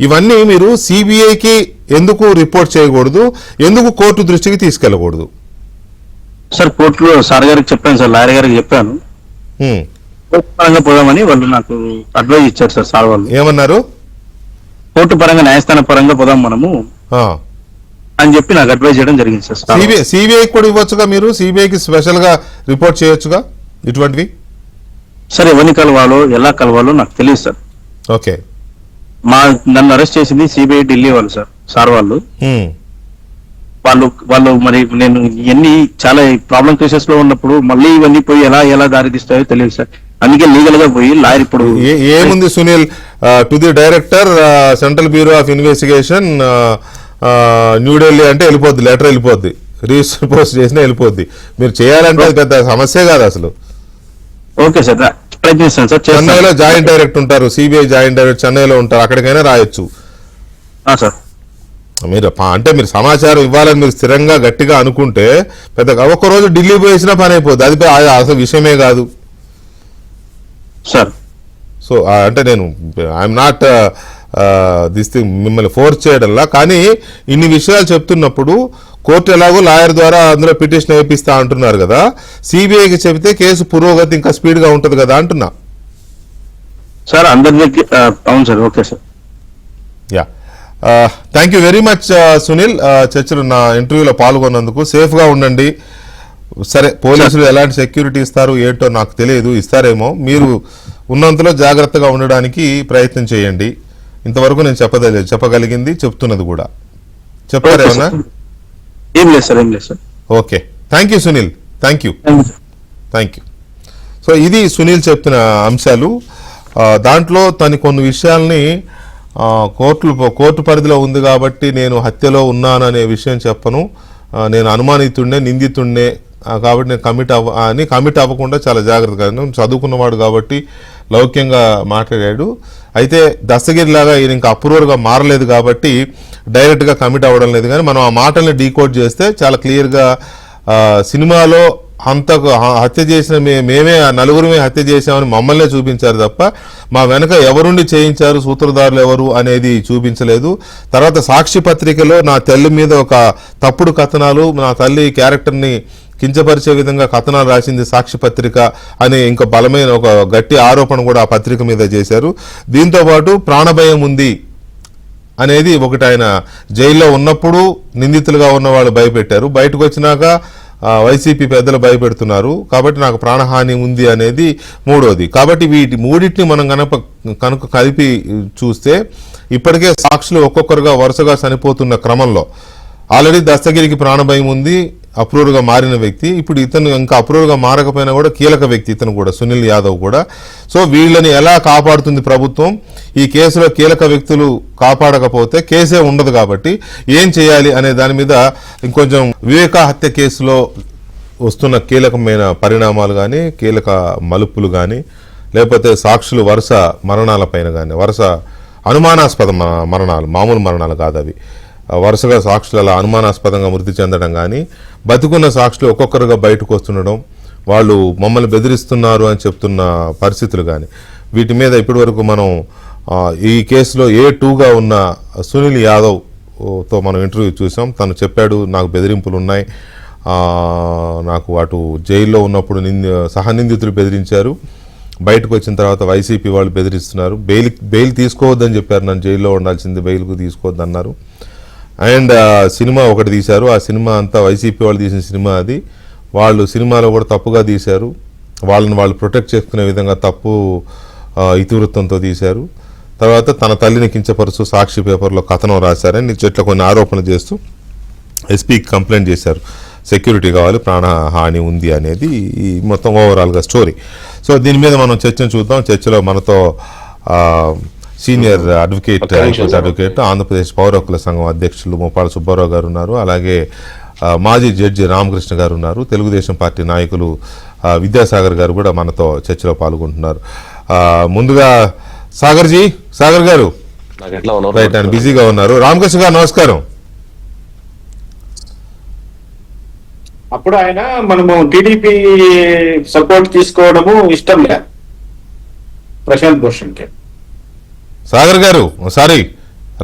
ఇవన్నీ మీరు సిబిఐకి ఎందుకు రిపోర్ట్ చేయకూడదు, ఎందుకు కోర్టు దృష్టికి తీసుకెళ్లకూడదు? సార్ కోర్టులో సార్ గారికి చెప్పాను సార్, లాయర్ గారికి చెప్పాను, కోర్టు పరంగా పోదామని వాళ్ళు నాకు అడ్వైజ్ ఇచ్చారు సార్ వాళ్ళు. ఏమన్నారు? కోర్టు పరంగా, న్యాయస్థానం పరంగా పోదాం మనము అని చెప్పి నాకు అడ్వైజ్ చేయడం జరిగింది సార్. సిబిఐ కూడా ఇవ్వచ్చుగా, మీరు సిబిఐకి స్పెషల్ గా రిపోర్ట్ చేయొచ్చుగా ఇటువంటివి. సార్ ఎవరిని కలవాలో ఎలా కలవాలో నాకు తెలియదు సార్. ఓకే, నన్ను అరెస్ట్ చేసింది సిబిఐ ఢిల్లీ వాళ్ళు సార్ వాళ్ళు మరి నేను ఇవన్నీ చాలా ప్రాబ్లం కేసెస్ లో ఉన్నప్పుడు మళ్ళీ ఇవన్నీ పోయి ఎలా దారి తీస్తాయో తెలియదు సార్. అందుకే లీగల్ గా పోయి లాయర్ ఇప్పుడు ఏముంది Sunil, to the director central bureau of investigation New Delhi అంటే వెళ్ళిపోద్ది, లెటర్ వెళ్ళిపోద్ది, రిజిస్టర్ పోస్ట్ చేసినా వెళ్ళిపోద్ది. మీరు చేయాలంటే అది పెద్ద సమస్య కాదు అసలు. ఓకే సార్, ప్రయత్నిస్తాను సార్. చెన్నైలో జాయింట్ డైరెక్టర్ ఉంటారు, సిబిఐ జాయింట్ డైరెక్టర్ చెన్నైలో ఉంటారు, అక్కడికైనా రాయొచ్చు సార్. మీరు మీరు సమాచారం ఇవ్వాలని మీరు స్థిరంగా గట్టిగా అనుకుంటే పెద్దగా ఒక్కరోజు ఢిల్లీ పోయేసినా పని అయిపోద్ది, అది అసలు విషయమే కాదు సార్. సో అంటే నేను ఐఎమ్ నాట్ దిస్ థింగ్ మిమ్మల్ని ఫోర్స్ చేయడంలా. కానీ ఇన్ని విషయాలు చెప్తున్నప్పుడు కోర్టు ఎలాగో లాయర్ ద్వారా అందులో పిటిషన్ వేపిస్తా అంటున్నారు కదా, సిబిఐకి చెబితే కేసు పురోగతి ఇంకా స్పీడ్గా ఉంటుంది కదా అంటున్నా. సార్ అందరికి అవును sir. Okay sir. Yeah, thank you very much Sunil, చర్చలు నా ఇంటర్వ్యూలో పాల్గొన్నందుకు. సేఫ్గా ఉండండి. సరే, పోలీసులు ఎలాంటి సెక్యూరిటీ ఇస్తారు ఏంటో నాకు తెలియదు, ఇస్తారేమో. మీరు ఉన్నంతలో జాగ్రత్తగా ఉండడానికి ప్రయత్నం చేయండి. ఇంతవరకు నేను చెప్పగలిగింది చెప్తున్నది కూడా. చెప్పారేమన్నా? ఏం లేదు సార్, ఏం లేదు sir. Okay, thank you Sunil, thank you. So ఇది సునీల్ చెప్తున్న అంశాలు. దాంట్లో తను కొన్ని విషయాల్ని కోర్టు పరిధిలో ఉంది కాబట్టి నేను హత్యలో ఉన్నాను అనే విషయం చెప్పను, నేను అనుమానితుడినే, నిందితుడినే కాబట్టి నేను కమిట్ అవ్వకుండా చాలా జాగ్రత్తగా, చదువుకున్నవాడు కాబట్టి లౌక్యంగా మాట్లాడాడు. అయితే దస్తగిరిలాగా ఈయన ఇంకా అప్రూవర్గా మారలేదు కాబట్టి డైరెక్ట్గా కమిట్ అవ్వడం లేదు. కానీ మనం ఆ మాటల్ని డీకోడ్ చేస్తే చాలా క్లియర్గా సినిమాలో హత్య చేసిన మేమే నలుగురమే హత్య చేశామని మమ్మల్నే చూపించారు తప్ప మా వెనక ఎవరుండి చేయించారు, సూత్రధారులు ఎవరు అనేది చూపించలేదు. తర్వాత సాక్షి పత్రికలో నా తల్లి మీద ఒక తప్పుడు కథనాలు, నా తల్లి క్యారెక్టర్ని కించపరిచే విధంగా కథనాలు రాసింది సాక్షి పత్రిక అనే ఇంకా బలమైన ఒక గట్టి ఆరోపణ కూడా ఆ పత్రిక మీద చేశారు. దీంతోపాటు ప్రాణభయం ఉంది అనేది ఒకటి, ఆయన జైల్లో ఉన్నప్పుడు నిందితులుగా ఉన్న వాళ్ళు భయపెట్టారు, బయటకు వచ్చినాక వైసీపీ పెద్దలు భయపెడుతున్నారు కాబట్టి నాకు ప్రాణహాని ఉంది అనేది మూడోది. కాబట్టి వీటి మూడింటిని మనం కనుక కలిపి చూస్తే ఇప్పటికే సాక్షులు ఒక్కొక్కరుగా వరుసగా చనిపోతున్న క్రమంలో ఆల్రెడీ దస్తగిరికి ప్రాణభయం ఉంది, అప్రూవర్గా మారిన వ్యక్తి. ఇప్పుడు ఇతను ఇంకా అప్రూవర్గా మారకపోయినా కూడా కీలక వ్యక్తి ఇతను కూడా, సునీల్ యాదవ్ కూడా. సో వీళ్ళని ఎలా కాపాడుతుంది ప్రభుత్వం? ఈ కేసులో కీలక వ్యక్తులు కాపాడకపోతే కేసే ఉండదు కాబట్టి ఏం చేయాలి అనే దాని మీద ఇంకొంచెం వివేక హత్య కేసులో వస్తున్న కీలకమైన పరిణామాలు కానీ, కీలక మలుపులు కానీ, లేకపోతే సాక్షులు వరుస మరణాలపైన కానీ, వరుస అనుమానాస్పద మరణాలు, మామూలు మరణాలు కాదు అవి, వరుసగా సాక్షులు అలా అనుమానాస్పదంగా మృతి చెందడం కానీ, బతుకున్న సాక్షులు ఒక్కొక్కరుగా బయటకు వస్తుండడం, వాళ్ళు మమ్మల్ని బెదిరిస్తున్నారు అని చెప్తున్న పరిస్థితులు కానీ, వీటి మీద ఇప్పటివరకు మనం ఈ కేసులో A2గా ఉన్న సునీల్ యాదవ్తో మనం ఇంటర్వ్యూ చూసాం. తను చెప్పాడు, నాకు బెదిరింపులు ఉన్నాయి, నాకు అటు జైల్లో ఉన్నప్పుడు సహనిందితులు బెదిరించారు, బయటకు వచ్చిన తర్వాత వైసీపీ వాళ్ళు బెదిరిస్తున్నారు, బెయిల్ తీసుకోవద్దని చెప్పారు, నన్ను జైల్లో ఉండాల్సింది, బెయిల్కు తీసుకోవద్దన్నారు. అండ్ సినిమా ఒకటి తీశారు, ఆ సినిమా అంతా వైసీపీ వాళ్ళు తీసిన సినిమా, అది వాళ్ళు సినిమాలో కూడా తప్పుగా తీశారు, వాళ్ళని వాళ్ళు ప్రొటెక్ట్ చేసుకునే విధంగా తప్పు ఇతివృత్తంతో తీశారు. తర్వాత తన తల్లిని కించపరుస్తూ సాక్షి పేపర్లో కథనం రాశారని ఇట్లా కొన్ని ఆరోపణలు చేస్తూ ఎస్పీకి కంప్లైంట్ చేశారు, సెక్యూరిటీ కావాలి, ప్రాణహాని ఉంది అనేది ఈ మొత్తం ఓవరాల్గా స్టోరీ. సో దీని మీద మనం చర్చను చూద్దాం. చర్చలో మనతో సీనియర్ అడ్వకేట్ ఆంధ్రప్రదేశ్ పౌర హక్కుల సంఘం అధ్యక్షులు ముప్పాళ్ళ సుబ్బారావు గారు ఉన్నారు, అలాగే మాజీ జడ్జి రామకృష్ణ గారు ఉన్నారు, తెలుగుదేశం పార్టీ నాయకులు విద్యాసాగర్ గారు కూడా మనతో చర్చలో పాల్గొంటున్నారు. ముందుగా సాగర్ గారు రైట్, ఆయన బిజీగా ఉన్నారు. రామకృష్ణ గారు నమస్కారం. అప్పుడు ఆయన మనము టీడీపీ సపోర్ట్ తీసుకోవడము ఇష్టం లేదు ప్రశాంత్ భూషణ్ కి. సాగర్ గారు, సారీ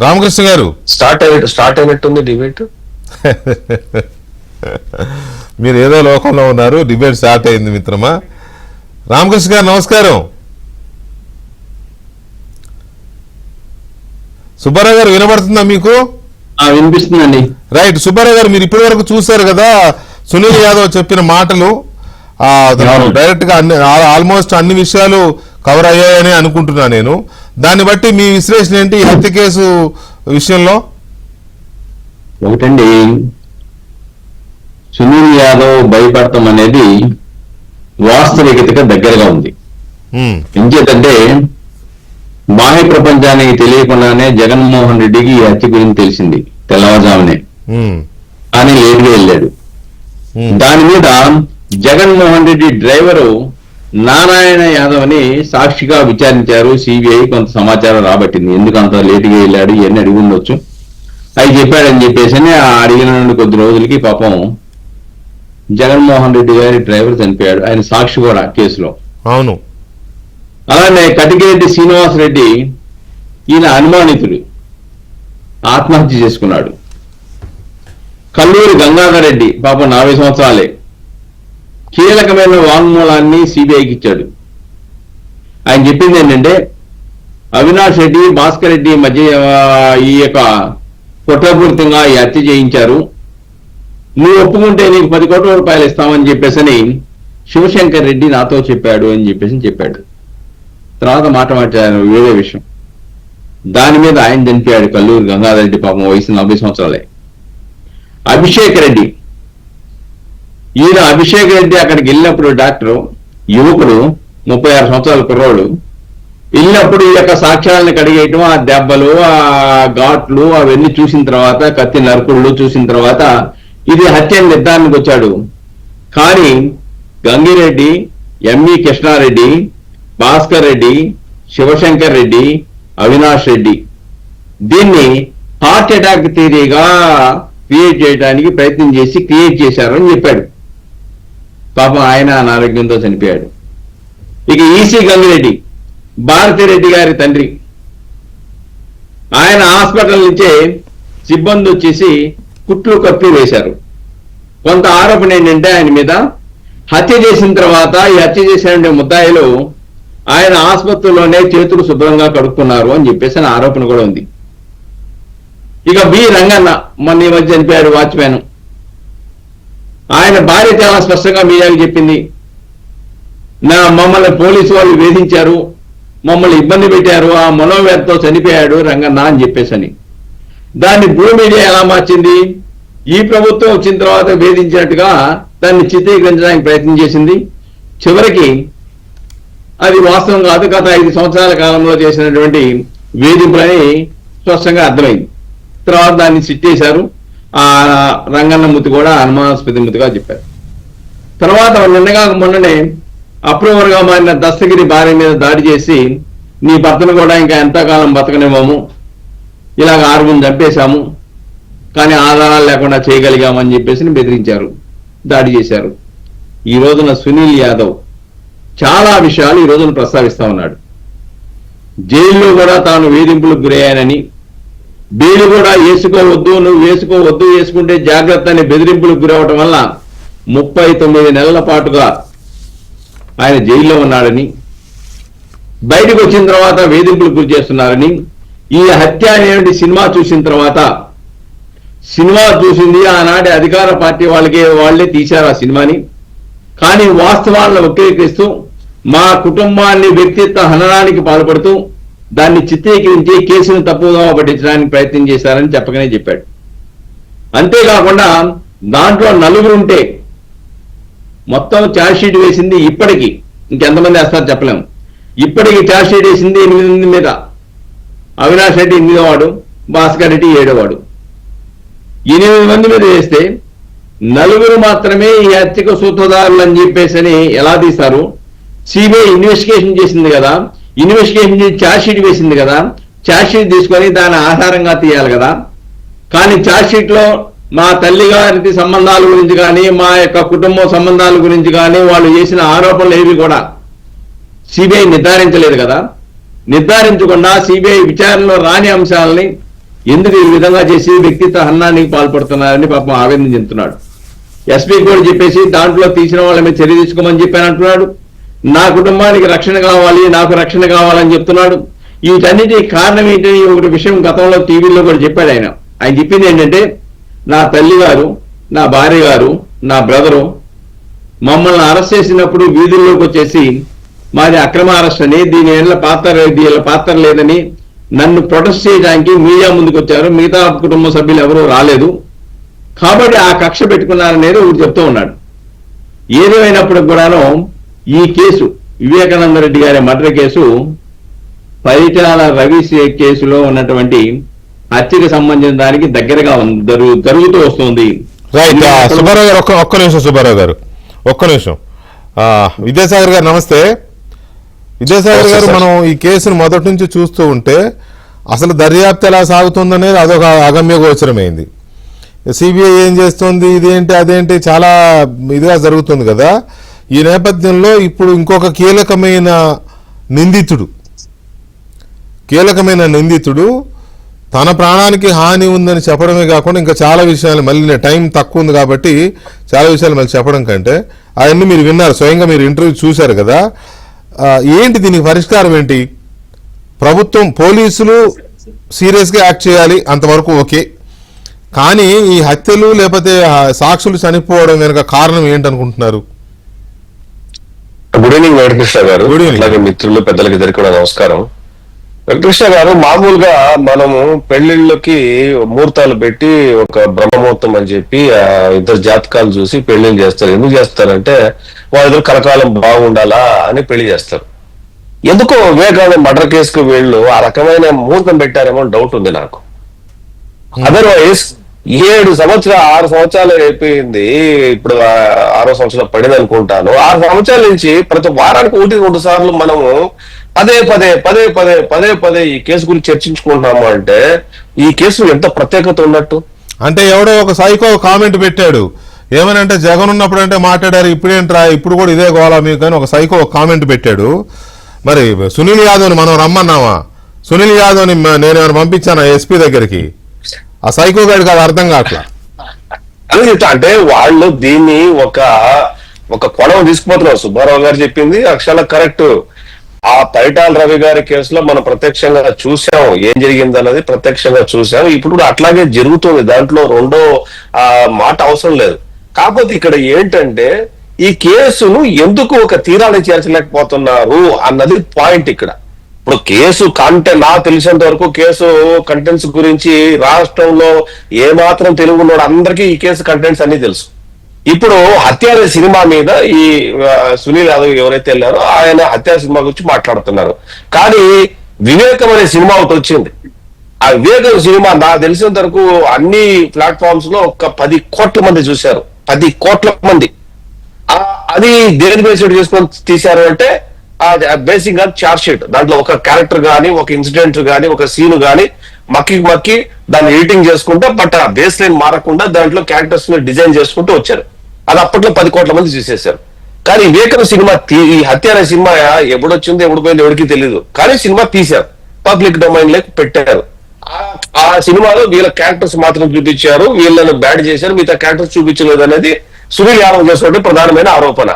రామకృష్ణ గారు, స్టార్ట్ అయినట్టుంది డిబేట్. మీరు ఏదో లోకంలో ఉన్నారు, డిబేట్ స్టార్ట్ అయింది మిత్రమా. రామకృష్ణ గారు నమస్కారం. సుబ్బారావు గారు వినబడుతుందా మీకు? వినిపిస్తుందండి. రైట్, సుబ్బారావు గారు, మీరు ఇప్పటి వరకు చూశారు కదా సునీల్ యాదవ్ చెప్పిన మాటలు, డైరెక్ట్ గా ఆల్మోస్ట్ అన్ని విషయాలు కవర్ అయ్యాయని అనుకుంటున్నా నేను. దాన్ని బట్టి మీ విశ్లేషణ ఏంటి ఈ హత్య కేసు విషయంలో? ఒకటండి, సునీల్ యాదవ్ భయపడటం అనేది వాస్తవికతగా దగ్గరగా ఉంది. ఎంచేతంటే బాహ్య ప్రపంచానికి తెలియకుండానే జగన్మోహన్ రెడ్డికి ఈ హత్య గురించి తెలిసింది తెల్లవారుజామునే, కానీ లేటుగా వెళ్ళాడు. దాని మీద జగన్మోహన్ రెడ్డి డ్రైవరు నారాయణ యాదవ్ అని సాక్షిగా విచారించారు సిబిఐ. కొంత సమాచారం రాబట్టింది, ఎందుకు అంత లేటుగా వెళ్ళాడు ఇవన్నీ అడిగి ఉండొచ్చు. అవి చెప్పాడని చెప్పేసి అడిగిన నుండి కొద్ది రోజులకి పాపం జగన్మోహన్ రెడ్డి గారి డ్రైవర్ చనిపోయాడు, ఆయన సాక్షి కూడా కేసులో. అవును. అలానే కటికిరెడ్డి శ్రీనివాస్ రెడ్డి ఈయన అనుమానితుడు, ఆత్మహత్య చేసుకున్నాడు. కల్లూరి గంగాధర్ రెడ్డి పాపం 40 సంవత్సరాలే, కీలకమైన వాంగ్మూలాన్ని సిబిఐకి ఇచ్చాడు. ఆయన చెప్పింది ఏంటంటే అవినాష్ రెడ్డి, భాస్కర్ రెడ్డి మధ్య ఈ యొక్క కుట్రపూరితంగా ఈ హత్య చేయించారు, నువ్వు ఒప్పుకుంటే నీకు 10 కోట్ల రూపాయలు ఇస్తామని చెప్పేసి శివశంకర్ రెడ్డి నాతో చెప్పాడు అని చెప్పాడు. తర్వాత మాట మాట్లాడారు వేరే విషయం. దాని మీద ఆయన చనిపోయాడు. కల్లూరి గంగాధర్ రెడ్డి పాపం వయసు 40 సంవత్సరాలే. అభిషేక్ రెడ్డి, ఈయన అభిషేక్ రెడ్డి అక్కడికి వెళ్ళినప్పుడు డాక్టర్, యువకుడు, 36 సంవత్సరాల కుర్రోడు, వెళ్ళినప్పుడు ఈ యొక్క సాక్ష్యాలను కడిగేయటం, ఆ దెబ్బలు, ఆ ఘాట్లు అవన్నీ చూసిన తర్వాత, కత్తి నరుకుళ్ళు చూసిన తర్వాత ఇది హత్య నిర్ధారణకు వచ్చాడు. కానీ గంగిరెడ్డి, ఎంఈ కృష్ణారెడ్డి, భాస్కర్ రెడ్డి, శివశంకర్ రెడ్డి, అవినాష్ రెడ్డి దీన్ని హార్ట్ అటాక్ థియరీగా క్రియేట్ చేయడానికి ప్రయత్నం చేసి క్రియేట్ చేశారు అని చెప్పాడు. పాపం ఆయన అనారోగ్యంతో చనిపోయాడు. ఇక ఈసీ గంగిరెడ్డి, భారతిరెడ్డి గారి తండ్రి, ఆయన హాస్పిటల్ నుంచే సిబ్బంది వచ్చేసి కుట్లు కప్పి వేశారు. కొంత ఆరోపణ ఏంటంటే ఆయన మీద హత్య చేసిన తర్వాత ఈ హత్య చేసిన ముద్దాయిలు ఆయన ఆసుపత్రిలోనే చేతులు శుభ్రంగా కడుక్కున్నారు అని చెప్పేసి ఆరోపణ కూడా ఉంది. ఇక బి రంగన్న మొన్న ఈ మధ్య చనిపోయాడు, వాచ్మ్యాన్. ఆయన భార్య చాలా స్పష్టంగా మీడియాకి చెప్పింది, మమ్మల్ని పోలీసు వాళ్ళు వేధించారు, మమ్మల్ని ఇబ్బంది పెట్టారు, ఆ మనోవ్యాధితో చనిపోయాడు రంగన్న అని చెప్పేసని. దాన్ని బ్లూ మీడియా ఎలా మార్చింది, ఈ ప్రభుత్వం వచ్చిన తర్వాత వేధించినట్టుగా దాన్ని చిత్రీకరించడానికి ప్రయత్నం చేసింది. చివరికి అది వాస్తవం కాదు, గత 5 సంవత్సరాల కాలంలో చేసినటువంటి వేధింపులని స్పష్టంగా అర్థమైంది. తర్వాత దాన్ని సిట్టేశారు. ఆ రంగన్న మృతి కూడా అనుమానాస్పద మృతిగా చెప్పారు. తర్వాత నిన్నగా మొన్ననే అప్రూవర్ గా మారిన దస్తగిరి భార్య మీద దాడి చేసి, నీ భర్తను కూడా ఇంకా ఎంతకాలం బతకనివ్వము, ఇలాగ 6 మంది చంపేశాము, కానీ ఆధారాలు లేకుండా చేయగలిగామని చెప్పేసి బెదిరించారు, దాడి చేశారు. ఈ రోజున సునీల్ యాదవ్ చాలా విషయాలు ఈ రోజున ప్రస్తావిస్తా ఉన్నాడు. జైల్లో కూడా తాను వేధింపులకు గురయ్యానని, బెయిల్ కూడా వేసుకోవద్దు, నువ్వు వేసుకోవద్దు, వేసుకుంటే జాగ్రత్త అని బెదిరింపులకు గురవటం వల్ల 39 నెలల పాటుగా ఆయన జైల్లో ఉన్నాడని, బయటకు వచ్చిన తర్వాత వేధింపులకు గురి చేస్తున్నారని, ఈ హత్య అనేటువంటి సినిమా చూసిన తర్వాత, సినిమా చూసింది ఆనాటి అధికార పార్టీ వాళ్ళే తీశారు ఆ సినిమాని, కానీ వాస్తవాలను వక్రీకరిస్తూ మా కుటుంబాన్ని వ్యక్తిత్వ హననానికి పాల్పడుతూ దాన్ని చిత్రీకరించి కేసును తప్పుగా పట్టించడానికి ప్రయత్నం చేశారని చెప్పకనే చెప్పాడు. అంతేకాకుండా దాంట్లో 4 ఉంటే మొత్తం ఛార్జ్ షీట్ వేసింది ఇప్పటికీ, ఇంకెంతమంది వేస్తారు చెప్పలేము, ఇప్పటికీ ఛార్జ్ షీట్ వేసింది 8 మంది మీద. అవినాష్ రెడ్డి 8వ వాడు, భాస్కర్ రెడ్డి 7వ వాడు. 8 మంది మీద వేస్తే 4 మాత్రమే ఈ హత్యకు సూత్రధారులు అని చెప్పేసి ఎలా తీస్తారు? సిబిఐ ఇన్వెస్టిగేషన్ చేసింది కదా, ఇన్వెస్టిగేషన్ చేసి ఛార్జ్ షీట్ వేసింది కదా, ఛార్జ్ షీట్ తీసుకొని దాని ఆధారంగా తీయాలి కదా. కానీ ఛార్జ్ షీట్ లో మా తల్లి గారి సంబంధాల గురించి కానీ, మా యొక్క కుటుంబ సంబంధాల గురించి కానీ వాళ్ళు చేసిన ఆరోపణలు ఏవి కూడా సిబిఐ నిర్ధారించలేదు కదా. నిర్ధారించకుండా సిబిఐ విచారణలో రాని అంశాలని ఎందుకు ఈ విధంగా చేసి వ్యక్తిత్వ హననానికి పాల్పడుతున్నారని పాపం ఆవేదన చెందుతున్నాడు. ఎస్పీ కూడా చెప్పేసి దాంట్లో తీసిన వాళ్ళ మీద చర్య తీసుకోమని చెప్పాను అంటున్నాడు. నా కుటుంబానికి రక్షణ కావాలి, నాకు రక్షణ కావాలని చెప్తున్నాడు. వీటన్నిటి కారణం ఏంటని ఒకటి విషయం గతంలో టీవీలో కూడా చెప్పాడు ఆయన. ఆయన చెప్పింది ఏంటంటే, నా తల్లి గారు, నా భార్య గారు, నా బ్రదరు మమ్మల్ని అరెస్ట్ చేసినప్పుడు వీధుల్లోకి వచ్చేసి మాది అక్రమ అరెస్ట్ అని, దీని పాత్ర లేదని నన్ను ప్రొటెస్ట్ చేయడానికి మీడియా ముందుకు వచ్చారు, మిగతా కుటుంబ సభ్యులు ఎవరూ రాలేదు, కాబట్టి ఆ కక్ష పెట్టుకున్నారనేది ఒకటి చెప్తూ ఉన్నాడు. ఏదేమైనప్పటికి కూడాను ఈ కేసు, వివేకానంద రెడ్డి గారి మర్డర్ కేసు పరిటాల రవి కేసులో ఉన్నటువంటి హత్యకు సంబంధించిన దానికి దగ్గరగా జరుగుతూ వస్తుంది. రైట్. సుబ్బారావు గారు ఒక్క నిమిషం, సుబ్బారావు గారు ఒక్క నిమిషం. విద్యాసాగర్ గారు నమస్తే. విద్యాసాగర్ గారు, మనం ఈ కేసును మొదటి నుంచి చూస్తూ ఉంటే అసలు దర్యాప్తు ఎలా సాగుతుందనేది అదొక అగమ్య గోచరమైంది. సిబిఐ ఏం చేస్తుంది, ఇదేంటి అదేంటి చాలా ఇదిగా జరుగుతుంది కదా. ఈ నేపథ్యంలో ఇప్పుడు ఇంకొక కీలకమైన నిందితుడు కీలకమైన నిందితుడు తన ప్రాణానికి హాని ఉందని చెప్పడమే కాకుండా ఇంకా చాలా విషయాలు, మళ్ళీ టైం తక్కువ ఉంది కాబట్టి చాలా విషయాలు మళ్ళీ చెప్పడం కంటే అవన్నీ మీరు విన్నారు, స్వయంగా మీరు ఇంటర్వ్యూ చూశారు కదా. ఏంటి దీనికి పరిష్కారం ఏంటి? ప్రభుత్వం, పోలీసులు సీరియస్గా యాక్ట్ చేయాలి, అంతవరకు ఓకే. కానీ ఈ హత్యలు లేకపోతే సాక్షులు చనిపోవడం వెనుక కారణం ఏంటనుకుంటున్నారు? గుడ్ ఈవినింగ్ వెంకటకృష్ణ గారు, Good evening. అలాగే మిత్రులు పెద్దలకి ఇద్దరికి కూడా నమస్కారం. వెంకటకృష్ణ గారు, మామూలుగా మనము పెళ్లిళ్ళకి ముహూర్తాలు పెట్టి ఒక బ్రహ్మముహూర్తం అని చెప్పి ఇద్దరు జాతకాలు చూసి పెళ్లిళ్ళు చేస్తారు. ఎందుకు చేస్తారంటే వాళ్ళిద్దరు కలకాలం బాగుండాలా అని పెళ్లి చేస్తారు. ఎందుకో వివేకానంద మర్డర్ కేసుకు వీళ్ళు ఆ రకమైన ముహూర్తం పెట్టారేమో డౌట్ ఉంది నాకు. అదర్వైజ్ 6 సంవత్సరాలు అయిపోయింది, ఇప్పుడు 6వ సంవత్సరం పడింది అనుకుంటాను. 6 సంవత్సరాల నుంచి ప్రతి వారానికి 1-2 సార్లు మనము పదే ఈ కేసు గురించి చర్చించుకుంటున్నాము అంటే ఈ కేసు ఎంత ప్రత్యేకత ఉన్నట్టు. అంటే ఎవడో ఒక సైకో కామెంట్ పెట్టాడు, ఏమనంటే జగన్ ఉన్నప్పుడు అంటే మాట్లాడారు, ఇప్పుడేంట్రా ఇప్పుడు కూడా ఇదే గోళా మీకు అని ఒక సైకో కామెంట్ పెట్టాడు. మరి సునీల్ యాదవ్ని మనం రమ్మన్నావా? సునీల్ యాదవ్ని నేను పంపించాను ఎస్పీ దగ్గరికి. ఆ సైకో గాడికి అది అర్థం కావట్లా. అంటే వాళ్ళు దీన్ని ఒక కోణం తీసుకుపోతున్నారు. సుబ్బారావు గారు చెప్పింది అక్షరాల కరెక్ట్. ఆ పరిటాల రవి గారి కేసులో మనం ప్రత్యక్షంగా చూసాం, ఏం జరిగింది అన్నది ప్రత్యక్షంగా చూసాం. ఇప్పుడు కూడా అట్లాగే జరుగుతుంది, దాంట్లో రెండో మాట అవసరం లేదు. కాకపోతే ఇక్కడ ఏంటంటే ఈ కేసును ఎందుకు ఒక తీరాన్ని చేర్చలేకపోతున్నారు అన్నది పాయింట్ ఇక్కడ. ఇప్పుడు కేసు కంటెంట్, నాకు తెలిసినంత వరకు కేసు కంటెంట్స్ గురించి రాష్ట్రంలో ఏమాత్రం తెలుగు ఉన్నాడు అందరికీ ఈ కేసు కంటెంట్స్ అన్ని తెలుసు. ఇప్పుడు హత్యార సినిమా మీద ఈ సునీల్ యాదవ్ ఎవరైతే వెళ్ళారో ఆయన హత్యార సినిమా గురించి మాట్లాడుతున్నారు. కానీ వివేకం అనే సినిమా ఒకటి వచ్చింది. ఆ వివేకం సినిమా నాకు తెలిసినంత వరకు అన్ని ప్లాట్ఫామ్స్ లో ఒక 10 కోట్ల మంది చూశారు. 10 కోట్ల మంది. అది దేని బేస్డ్ చేసుకొని తీశారు అంటే బేసిక్ గా చార్జ్ షీట్, దాంట్లో ఒక క్యారెక్టర్ గానీ, ఒక ఇన్సిడెంట్ గానీ, ఒక సీన్ గానీ మక్కి దాన్ని ఎడిటింగ్ చేసుకుంటే బట్ ఆ బేస్ లైన్ మారకుండా దాంట్లో క్యారెక్టర్స్ ని డిజైన్ చేసుకుంటూ వచ్చారు. అది అప్పట్లో 10 కోట్ల మంది చూసేశారు. కానీ వివేకం సినిమా, ఈ హత్య అనే సినిమా ఎప్పుడొచ్చిందో ఎప్పుడు పోయిందో ఎవరికి తెలియదు, కానీ సినిమా తీశారు, పబ్లిక్ డొమైన్ లోకి పెట్టారు. ఆ సినిమాలో వీళ్ళ క్యారెక్టర్స్ మాత్రం చూపించారు, వీళ్ళని బ్యాడ్ చేశారు, మిగతా క్యారెక్టర్స్ చూపించలేదు అనేది సునీల్ యాదవ్ చేసిన ప్రధానమైన ఆరోపణ.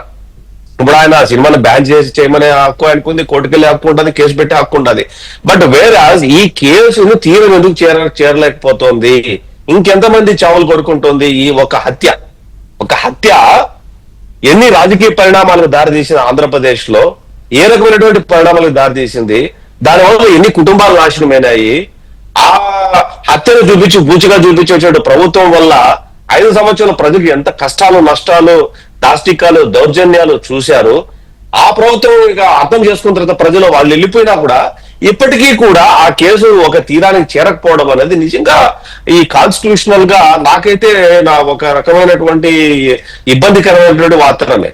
ఇప్పుడు ఆయన సినిమాను బ్యాన్ చేయమనే హక్కు ఆయనకుంది, కోర్టుకెళ్ళి హక్కు ఉంటుంది, కేసు పెట్టే హక్కు ఉంటుంది. బట్ వేరే ఈ కేసును తీరం ఎందుకు చేరలేకపోతుంది? ఇంకెంతమంది చావులు కొడుకుంటుంది? ఈ ఒక హత్య ఎన్ని రాజకీయ పరిణామాలకు దారితీసిన ఆంధ్రప్రదేశ్ లో, ఏ రకమైనటువంటి పరిణామాలకు దారితీసింది, దానివల్ల ఎన్ని కుటుంబాలు నాశనమైనాయి. ఆ హత్యను బూచిగా చూపించేటువంటి ప్రభుత్వం వల్ల 5 సంవత్సరాల ప్రజలకు ఎంత కష్టాలు, నష్టాలు, దాష్టికాలు, దౌర్జన్యాలు చూశారు. ఆ ప్రభుత్వం ఇక అర్థం చేసుకున్న తర్వాత ప్రజలు వాళ్ళు వెళ్ళిపోయినా కూడా ఇప్పటికీ కూడా ఆ కేసు ఒక తీరానికి చేరకపోవడం అనేది నిజంగా ఈ కాన్స్టిట్యూషనల్ గా నాకైతే ఒక రకమైనటువంటి ఇబ్బందికరమైనటువంటి వార్తనే.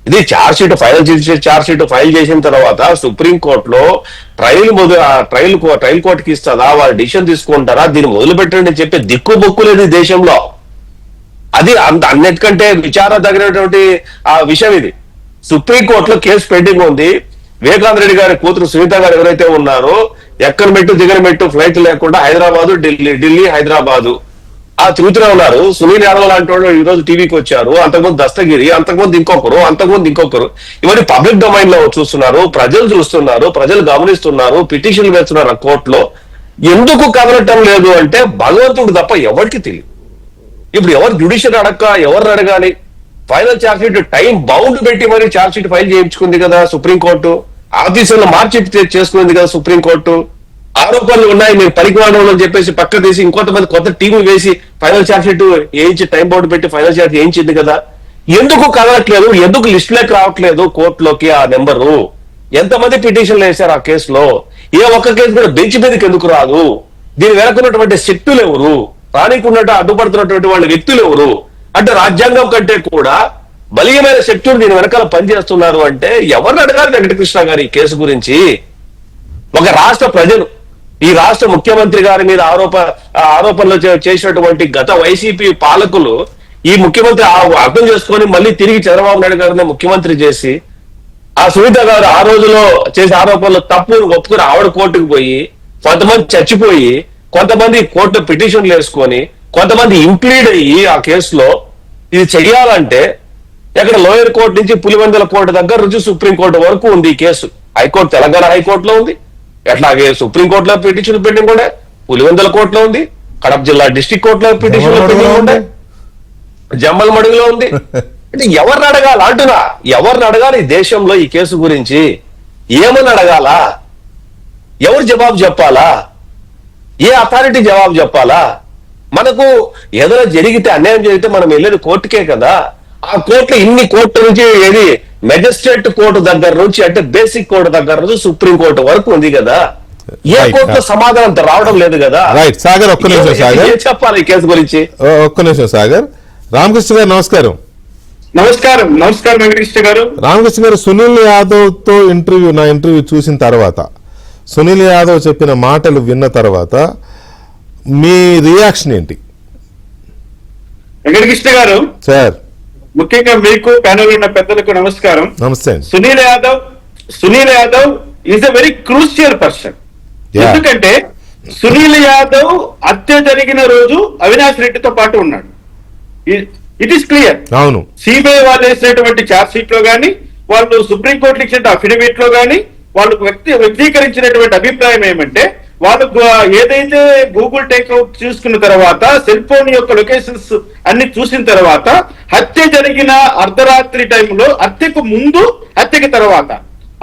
ఇది ఛార్జ్ షీట్ ఫైల్ చేసిన తర్వాత సుప్రీంకోర్టులో ట్రయల్ కోర్టుకి ఇస్తుందా, వాళ్ళు డిసిషన్ తీసుకుంటారా, దీన్ని మొదలు పెట్టండి అని చెప్పి దిక్కు లేదు ఈ దేశంలో. అది అన్నిటికంటే విచారదగినటువంటి విషయం ఇది. సుప్రీంకోర్టులో కేసు పెండింగ్ ఉంది. వివేకానంద రెడ్డి గారి కూతురు సునీత గారు ఎవరైతే ఉన్నారో ఎక్కని మెట్టు దిగని మెట్టు ఫ్లైట్ లేకుండా హైదరాబాదు, ఢిల్లీ హైదరాబాదు తిరుగుతూనే ఉన్నారు. సునీల్ యాదవ్ లాంటి వాళ్ళు ఈ రోజు టీవీకి వచ్చారు, అంతకుముందు దస్తగిరి, అంతకుముందు ఇంకొకరు. ఇవన్నీ పబ్లిక్ డొమైన్ లో చూస్తున్నారు, ప్రజలు చూస్తున్నారు, ప్రజలు గమనిస్తున్నారు, పిటిషన్లు వేస్తున్నారు కోర్టులో. ఎందుకు కదలటం లేదు అంటే భగవంతుడు తప్ప ఎవరికి తెలియదు. ఇప్పుడు ఎవరు జ్యుడిషియల్ ఎవరిని అడగాలి? Final charge sheet time bound పెట్టి మరి ఛార్జ్ షీట్ ఫైల్ చేయించుకుంది కదా సుప్రీంకోర్టు. ఆఫీసర్లు మార్చి చేసుకుంది కదా సుప్రీంకోర్టు. ఆరోపణలు ఉన్నాయి, మీరు పరిజ్ఞానం అని చెప్పేసి పక్క తీసి ఇంకొంతమంది కొత్త టీం వేసి ఫైనల్ ఛార్జ్ షీట్ వేయించి టైం బౌండ్ పెట్టి ఫైనల్ ఛార్జ్ వేయించింది కదా. ఎందుకు కదలట్లేదు? ఎందుకు లిస్ట్ లోకి రావట్లేదు కోర్టులోకి ఆ నెంబరు? ఎంతమంది పిటిషన్లు వేశారు ఆ కేసులో? ఏ ఒక్క కేసు కూడా బెంచ్ మీదకి ఎందుకు రాదు? దీని వెనకున్నటువంటి శక్తులు ఎవరు? రానికున్నట్టు అడ్డుపడుతున్నటువంటి వాళ్ళ వ్యక్తులు ఎవరు? అంటే రాజ్యాంగం కంటే కూడా బలీయమైన శక్తులు దీని వెనకాల పనిచేస్తున్నారు అంటే ఎవరిని అడగాలి వెంకటకృష్ణ గారు ఈ కేసు గురించి? ఒక రాష్ట్ర ప్రజలు, ఈ రాష్ట్ర ముఖ్యమంత్రి గారి మీద ఆరోపణలు చేసినటువంటి గత వైసీపీ పాలకులు ఈ ముఖ్యమంత్రి అర్థం చేసుకొని మళ్ళీ తిరిగి చంద్రబాబు నాయుడు గారిని ముఖ్యమంత్రి చేసి, ఆ సునీత గారు ఆ రోజులో చేసే ఆరోపణలు తప్పు ఒప్పుకుని ఆవిడ కోర్టుకు పోయి కొంతమంది చచ్చిపోయి, కొంతమంది కోర్టులో పిటిషన్లు వేసుకొని, కొంతమంది ఇంప్లీడ్ అయ్యి ఆ కేసులో ఇది చెయ్యాలంటే ఎక్కడ లోయర్ కోర్టు నుంచి పులివెందుల కోర్టు దగ్గర నుంచి సుప్రీంకోర్టు వరకు ఉంది ఈ కేసు. హైకోర్టు, తెలంగాణ హైకోర్టులో ఉంది, ఎట్లాగే సుప్రీంకోర్టులో పిటిషన్ పెండింగ్ ఉండే, పులివెందుల కోర్టులో ఉంది, కడప జిల్లా డిస్ట్రిక్ట్ కోర్టులో పిటిషన్ పెండింగ్ ఉండే, జమ్మల్ మడుగులో ఉంది. అంటే ఎవరిని అడగాల అంటున్నా, ఎవరిని అడగాలి ఈ దేశంలో ఈ కేసు గురించి? ఏమని అడగాలా? ఎవరు జవాబు చెప్పాలా? ఏ అథారిటీ జవాబు చెప్పాలా? మనకు ఏదైనా జరిగితే, అన్యాయం జరిగితే మనం వెళ్ళేది కోర్టుకే కదా. ఆ కోర్టులో ఇన్ని కోర్టు నుంచి ఏది మెజిస్ట్రేట్ కోర్టు దగ్గర నుంచి అంటే బేసిక్ కోర్టు దగ్గర నుంచి సుప్రీం కోర్టు వరకు ఉంది కదా. ఏ కోర్టులో సమాధానం రావడం లేదు కదా. రైట్ సాగర్, ఒక్క నిమిషం సాగర్, ఏం చెప్పాలి ఈ కేసు గురించి? ఒక్క నిమిషం సాగర్. రామకృష్ణ గారు నమస్కారం. నమస్కారం వెంకటకృష్ణ గారు. రామకృష్ణ గారు, సునీల్ యాదవ్ తో నా ఇంటర్వ్యూ చూసిన తర్వాత, సునీల్ యాదవ్ చెప్పిన మాటలు విన్న తర్వాత మీ రియాక్షన్ ఏంటి? వెంకటకృష్ణ గారు సార్, ముఖ్యంగా మీకు ప్యానెల్ ఉన్న పెద్దలకు నమస్కారం. నమస్తే. Sunil Yadav is a very crucial person. ఎందుకంటే సునీల్ యాదవ్ హత్య జరిగిన రోజు అవినాష్ రెడ్డితో పాటు ఉన్నాడు. It is clear. అవును. సిబిఐ వాళ్ళు వేసినటువంటి ఛార్జ్ షీట్ లో గానీ, వాళ్ళు సుప్రీంకోర్టులో ఇచ్చిన అఫిడవిట్ లో గానీ, వాళ్ళు వ్యక్తీకరించినటువంటి అభిప్రాయం ఏమంటే, వాళ్ళు ఏదైతే గూగుల్ టేక్అవుట్ చూసుకున్న తర్వాత, సెల్ ఫోన్ యొక్క లొకేషన్స్ అన్ని చూసిన తర్వాత, హత్య జరిగిన అర్ధరాత్రి టైంలో, హత్యకు ముందు హత్యకి తర్వాత,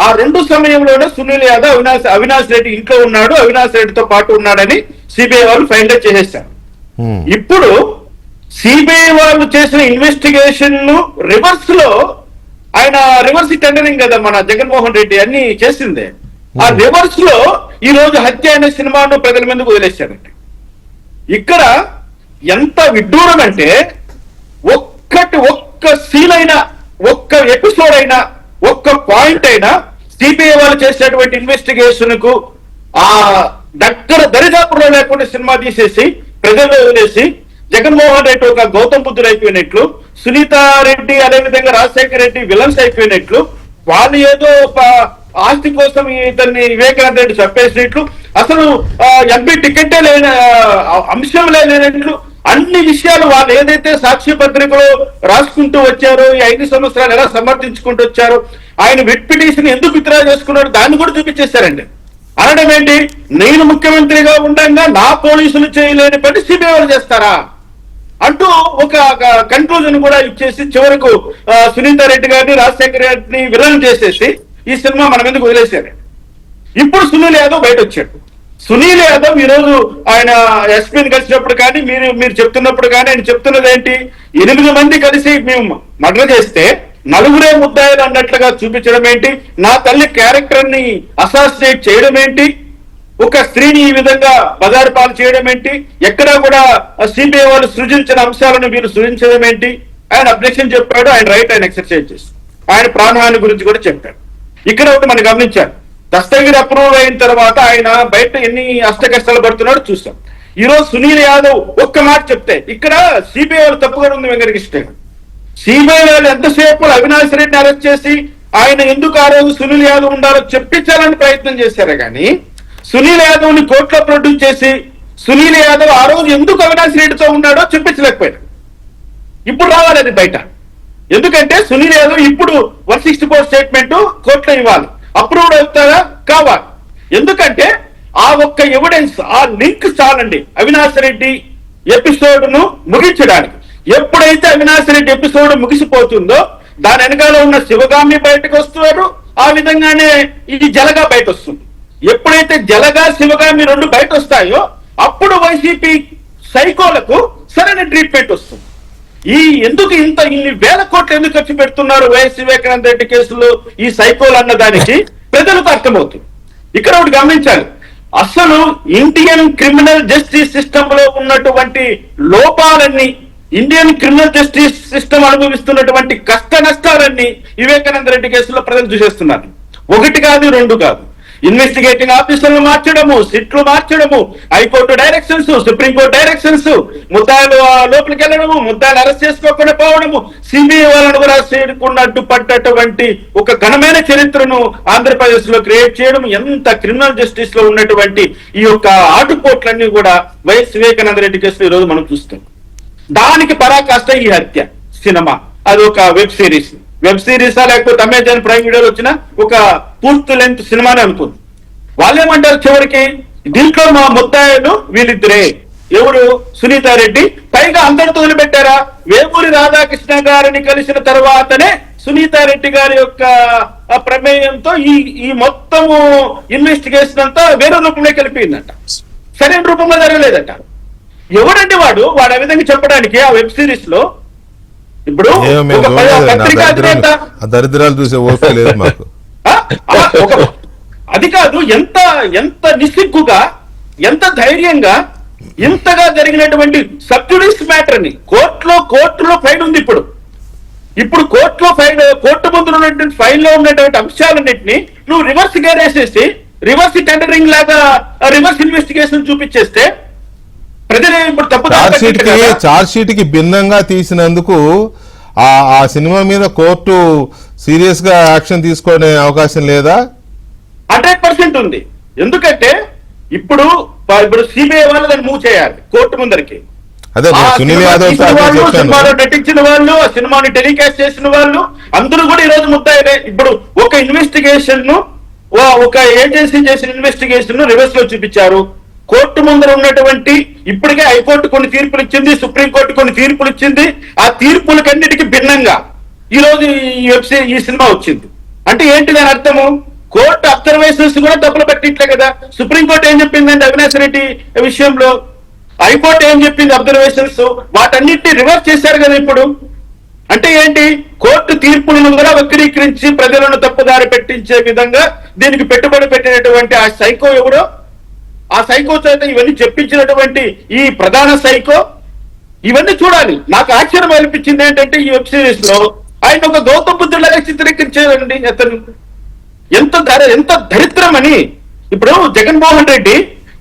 ఆ రెండు సమయంలోనే సునీల్ యాదవ్ అవినాష్ రెడ్డి ఇంట్లో ఉన్నాడు, అవినాష్ రెడ్డితో పాటు ఉన్నాడని సిబిఐ వాళ్ళు ఫైండ్ అవుట్ చేసేస్తారు. ఇప్పుడు సిబిఐ వాళ్ళు చేసిన ఇన్వెస్టిగేషన్ రివర్స్ లో, ఆయన రివర్స్ టెండరింగ్ కదా మన జగన్మోహన్ రెడ్డి అన్ని చేసిందే, ఆ రివర్స్ లో ఈ రోజు హత్య అనే సినిమాను ప్రజల మీదకు వదిలేశారండి. ఇక్కడ ఎంత విడ్డూరం అంటే, ఒక్క సీన్ అయినా, ఒక్క ఎపిసోడ్ అయినా, ఒక్క పాయింట్ అయినా సిబిఐ వాళ్ళు చేసినటువంటి ఇన్వెస్టిగేషన్ కు ఆ దగ్గర దరిదాపులో లేకుండా సినిమా తీసేసి ప్రజల్లో వదిలేసి, జగన్మోహన్ రెడ్డి ఒక గౌతమ్ బుద్ధుడు అయిపోయినట్లు, సునీతారెడ్డి అదేవిధంగా రాజశేఖర రెడ్డి విలన్స్ అయిపోయినట్లు, వాళ్ళు ఏదో ఆస్తి కోసం ఇతన్ని వివేకానంద రెడ్డి చెప్పేసినట్లు, అసలు ఎంపీ టికెటే లేని అంశం లేనట్లు, అన్ని విషయాలు వాళ్ళు ఏదైతే సాక్షి పత్రికలో రాసుకుంటూ వచ్చారో, ఈ 5 సంవత్సరాలు ఎలా సమర్థించుకుంటూ వచ్చారో, ఆయన విట్ పిటిషన్ ఎందుకు విత్డ్రా చేసుకున్నారో దాన్ని కూడా చూపించేశారండి. అనడం ఏంటి, నేను ముఖ్యమంత్రిగా ఉండగా నా పోలీసులు చేయలేని పని సిబిఐ వాళ్ళు చేస్తారా అంటూ ఒక కన్క్లూజన్ కూడా ఇచ్చేసి, చివరకు సునీతారెడ్డి గారిని రాజశేఖర రెడ్డిని విలన్ చేసేసి ఈ సినిమా మన మీదకి వదిలేశారు. ఇప్పుడు సునీల్ యాదవ్ బయట వచ్చాడు. సునీల్ యాదవ్ ఈ రోజు ఆయన ఎస్పీని కలిసినప్పుడు కానీ, మీరు చెప్తున్నప్పుడు కానీ ఆయన చెప్తున్నది ఏంటి, 8 మంది కలిసి మేము మర్డర్ చేస్తే 4 ముద్దాయిలు అన్నట్లుగా చూపించడం ఏంటి, నా తల్లి క్యారెక్టర్ ని అసాసినేట్ చేయడం ఏంటి, ఒక స్త్రీని ఈ విధంగా బజారు పాలు చేయడం ఏంటి, ఎక్కడా కూడా సిబిఐ వాళ్ళు సృజించిన అంశాలను మీరు సృజించడం ఏంటి, ఆయన అబ్జెక్షన్ చెప్పాడు. ఆయన రైట్ ఆయన ఎక్సర్సైజ్ చేసి ఆయన ప్రాణహాని గురించి కూడా చెప్పాడు. ఇక్కడ ఒకటి మనం గమనించాలి, దస్తగిరి అప్రూవ్ అయిన తర్వాత ఆయన బయట ఎన్ని అష్టకష్టాలు పడుతున్నాడో చూస్తాం. ఈ రోజు సునీల్ యాదవ్ ఒక్క మాట చెప్తే ఇక్కడ సిబిఐ వాళ్ళు తప్పుగా ఉంది. వెంకటకృష్ణ సిబిఐ వాళ్ళు ఎంతసేపు అవినాష్ రెడ్డిని అరెస్ట్ చేసి ఆయన ఎందుకు ఆ రోజు సునీల్ యాదవ్ ఉండాలో చెప్పించాలని ప్రయత్నం చేశారు కానీ, సునీల్ యాదవ్ ని కోర్టులో ప్రొడ్యూస్ చేసి సునీల్ యాదవ్ ఆ రోజు ఎందుకు అవినాష్ రెడ్డితో ఉన్నాడో చెప్పించలేకపోయాడు. ఇప్పుడు రావాలి అది బయట. ఎందుకంటే సునీల్ యాదవ్ ఇప్పుడు 164 స్టేట్మెంట్ కోర్టులో ఇవ్వాలి, అప్రూవ్డ్ అవుతారా కావాలి. ఎందుకంటే ఆ ఒక్క ఎవిడెన్స్, ఆ లింక్ చాలండి అవినాష్ రెడ్డి ఎపిసోడ్ ను ముగించడానికి. ఎప్పుడైతే అవినాష్ రెడ్డి ఎపిసోడ్ ముగిసిపోతుందో దాని వెనకాల ఉన్న శివగామి బయటకు వస్తున్నారు, ఆ విధంగానే ఇది జలగా బయట వస్తుంది. ఎప్పుడైతే జలగా శివగామి 2 బయట వస్తాయో అప్పుడు వైసీపీ సైకోలకు సరైన ట్రీట్మెంట్ వస్తుంది. ఎందుకు ఇన్ని వేల కోట్లు ఎందుకు ఖర్చు పెడుతున్నారు వైఎస్ వివేకానంద రెడ్డి కేసులో ఈ సైకోలు అన్న దానికి ప్రజలకు అర్థమవుతుంది. ఇక్కడ ఒకటి గమనించాలి, అసలు ఇండియన్ క్రిమినల్ జస్టిస్ సిస్టమ్ లో ఉన్నటువంటి లోపాలన్నీ, ఇండియన్ క్రిమినల్ జస్టిస్ సిస్టమ్ అనుభవిస్తున్నటువంటి కష్ట నష్టాలన్నీ వివేకానంద రెడ్డి కేసులో ప్రజలు చూసేస్తున్నారు. 1 కాదు 2 కాదు. ఇన్వెస్టిగేటింగ్ ఆఫీసర్లు మార్చడము, సిట్లు మార్చడము, హైకోర్టు డైరెక్షన్స్, సుప్రీంకోర్టు డైరెక్షన్స్, ముద్దాయిలు లోపలికి వెళ్ళడము, ముద్దాయిలు అరెస్ట్ చేసుకోకుండా పోవడము, సిబిఐ వాళ్ళను కూడా చేయకుండా అడ్డుపడ్డటువంటి ఒక ఘనమైన చరిత్రను ఆంధ్రప్రదేశ్ లో క్రియేట్ చేయడం, ఎంత క్రిమినల్ జస్టిస్ లో ఉన్నటువంటి ఈ యొక్క ఆటుపోట్లన్నీ కూడా వైఎస్ వివేకానంద రెడ్డి కేసులో ఈ రోజు మనం చూస్తాం. దానికి పరాకాష్ట ఈ హత్య సినిమా, అది ఒక వెబ్ సిరీసా లేకపోతే అమెజాన్ ప్రైమ్ వీడియోలో వచ్చిన ఒక పూర్తి లెంత్ సినిమానే అనుకుంది. వాళ్ళేమంటారు చివరికి, దీంట్లో మా ముద్దాయిలు వీళ్ళిద్దరే, ఎవరు సునీతారెడ్డి, పైగా అందరితో వదిలిపెట్టారా, వేమూరి రాధాకృష్ణ గారిని కలిసిన తర్వాతనే సునీతారెడ్డి గారి యొక్క ప్రమేయంతో ఈ మొత్తము ఇన్వెస్టిగేషన్ అంతా వేరే రూపంలో కలిపిందంట, సరైన రూపంలో జరగలేదంట. ఎవడండి వాడు ఆ విధంగా చెప్పడానికి ఆ వెబ్ సిరీస్ లో? ఇప్పుడు పత్రికా అధినేత దరిద్రాలు చూసే ఓపిక లేదు మాకు. అది కాదు, ఎంత నిస్సిగ్గుగా, ఎంత ధైర్యంగా, ఇంతగా జరిగినటువంటి సబ్జుడిస్ మ్యాటర్ ని కోర్టులో ఫైల్ ఉంది. ఇప్పుడు కోర్టు ముందు ఉన్నటువంటి ఫైల్లో ఉన్నటువంటి అంశాలన్నింటినీ నువ్వు రివర్స్ గేరేసేసి రివర్స్ టెండరింగ్ లాగా రివర్స్ ఇన్వెస్టిగేషన్ చూపించేస్తే ప్రజలు ఇప్పుడు చార్జ్ షీట్ కి భిన్నంగా తీసినందుకు ఆ సినిమా మీద కోర్టు సీరియస్ గా యాక్షన్ తీసుకునే అవకాశం లేదా? 100% ఉంది. ఎందుకంటే ఇప్పుడు సిబిఐ వాళ్ళు దాన్ని మూవ్ చేయాలి కోర్టు ముందరికి. అదే సునీల్ యాదవ్ సినిమాలో నటించిన వాళ్ళు, ఆ సినిమాని టెలికాస్ట్ చేసిన వాళ్ళు అందరూ కూడా ఈ రోజు ముద్దాయిలే. ఇప్పుడు ఒక ఇన్వెస్టిగేషన్ ను, ఒక ఏజెన్సీ చేసిన ఇన్వెస్టిగేషన్ ను రివర్స్ లో చూపించారు. కోర్టు ముందర ఉన్నటువంటి ఇప్పటికే హైకోర్టు కొన్ని తీర్పులు ఇచ్చింది, సుప్రీంకోర్టు కొన్ని తీర్పులు ఇచ్చింది. ఆ తీర్పులకన్నిటికీ భిన్నంగా ఈ రోజు ఈ సినిమా వచ్చింది. అంటే ఏంటి దాని అర్థము? కోర్టు అబ్జర్వేషన్స్ కూడా తప్పులు పెట్టిట్లే కదా. సుప్రీంకోర్టు ఏం చెప్పిందండి అవినాష్ రెడ్డి విషయంలో, హైకోర్టు ఏం చెప్పింది అబ్జర్వేషన్స్, వాటన్నిటిని రివర్స్ చేశారు కదా ఇప్పుడు. అంటే ఏంటి? కోర్టు తీర్పులను కూడా వక్రీకరించి ప్రజలను తప్పుదారి పెట్టించే విధంగా దీనికి పెట్టుబడి పెట్టినటువంటి ఆ సైకో ఎవరో, ఆ సైకో చేత ఇవన్నీ చెప్పించినటువంటి ఈ ప్రధాన సైకో, ఇవన్నీ చూడాలి. నాకు ఆశ్చర్యం అనిపించింది ఏంటంటే ఈ వెబ్ సిరీస్ లో ఆయన ఒక గౌతమ బుద్ధులాగా చిత్రీకరించేదండి. అతను ఎంత దరిద్రం అని. ఇప్పుడు జగన్మోహన్ రెడ్డి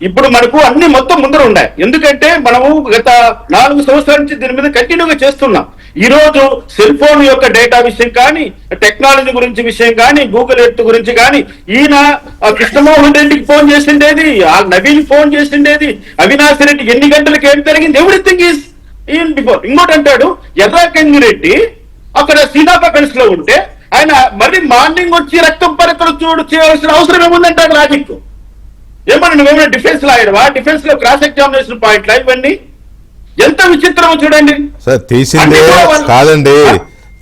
ఇప్పుడు మనకు అన్ని మొత్తం ముందర ఉన్నాయి. ఎందుకంటే మనము గత 4 సంవత్సరాల నుంచి దీని మీద కంటిన్యూగా చేస్తున్నాం. ఈ రోజు సెల్ ఫోన్ యొక్క డేటా విషయం కానీ, టెక్నాలజీ గురించి విషయం కానీ, గూగుల్ ఎర్త్ గురించి కానీ, ఈయన కృష్ణమోహన్ రెడ్డికి ఫోన్ చేసిండేది, ఆ నవీన్ ఫోన్ చేసిండేది, అవినాష్ రెడ్డి ఎన్ని గంటలకు ఏం జరిగింది, ఎవ్రీథింగ్ ఈజ్ ఈన్ బిఫోర్. ఇంకోటి అంటాడు, ఎర్రకంగిరెడ్డి అక్కడ సీతాపకన్స్ లో ఉంటే ఆయన మళ్ళీ మార్నింగ్ వచ్చి రక్తం పరీక్షలు చేయాల్సిన అవసరం ఏముందంటాడు లాజిక్. ఏమన్నా నువ్వేమైనా డిఫెన్స్ లాయర్వా? డిఫెన్స్ లో క్రాస్ ఎగ్జామినేషన్ పాయింట్లా ఇవన్నీ? ఎంత విచిత్రమో చూడండి. సార్ తీసిందే కాదండి,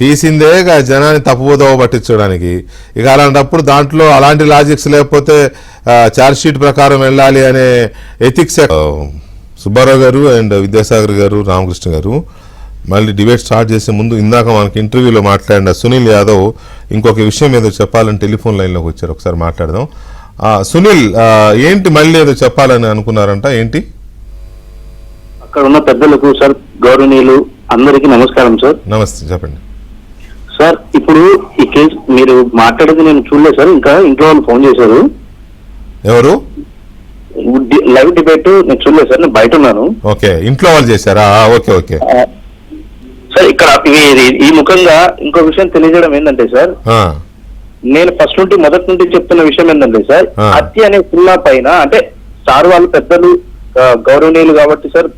తీసిందే జనాన్ని తప్పుదోవ పట్టించడానికి. ఇక అలాంటప్పుడు దాంట్లో అలాంటి లాజిక్స్ లేకపోతే ఛార్జ్ షీట్ ప్రకారం వెళ్ళాలి అనే ఎథిక్స్. సుబ్బారావు గారు అండ్ విద్యాసాగర్ గారు, రామకృష్ణ గారు మళ్ళీ డిబేట్ స్టార్ట్ చేసే ముందు ఇందాక మనకి ఇంటర్వ్యూలో మాట్లాడిన సునీల్ యాదవ్ ఇంకొక విషయం ఏదో చెప్పాలని టెలిఫోన్ లైన్లోకి వచ్చారు. ఒకసారి మాట్లాడదాం. సునీల్, ఏంటి మళ్ళీ ఏదో చెప్పాలని అనుకున్నారంట, ఏంటి? అక్కడ ఉన్న పెద్దలకు సార్, గౌరవనీయులు అందరికీ నమస్కారం సార్. నమస్తే, చెప్పండి సార్. ఇప్పుడు ఈ కేసు మీరు మాట్లాడేది నేను చూడలేదు సార్, ఇంకా ఇంట్లో వాళ్ళు ఫోన్ చేశారు. ఎవరు? లైవ్ డిబేట్ నేను చూడలేదు సార్, నేను బయట ఉన్నాను. ఓకే, ఇంట్లో వాళ్ళు చేశారా? Okay okay sir. ఇక్కడ ఈ ముఖంగా ఇంకో విషయం తెలియజేయడం ఏంటంటే సార్, నేను ఫస్ట్ నుండి మొదటి నుండి చెప్తున్న విషయం ఏంటంటే సార్, హత్య అనే సినిమా పైన అంటే సార్ వాళ్ళు పెద్దలు గౌరవనీయులు కాబట్టి సార్,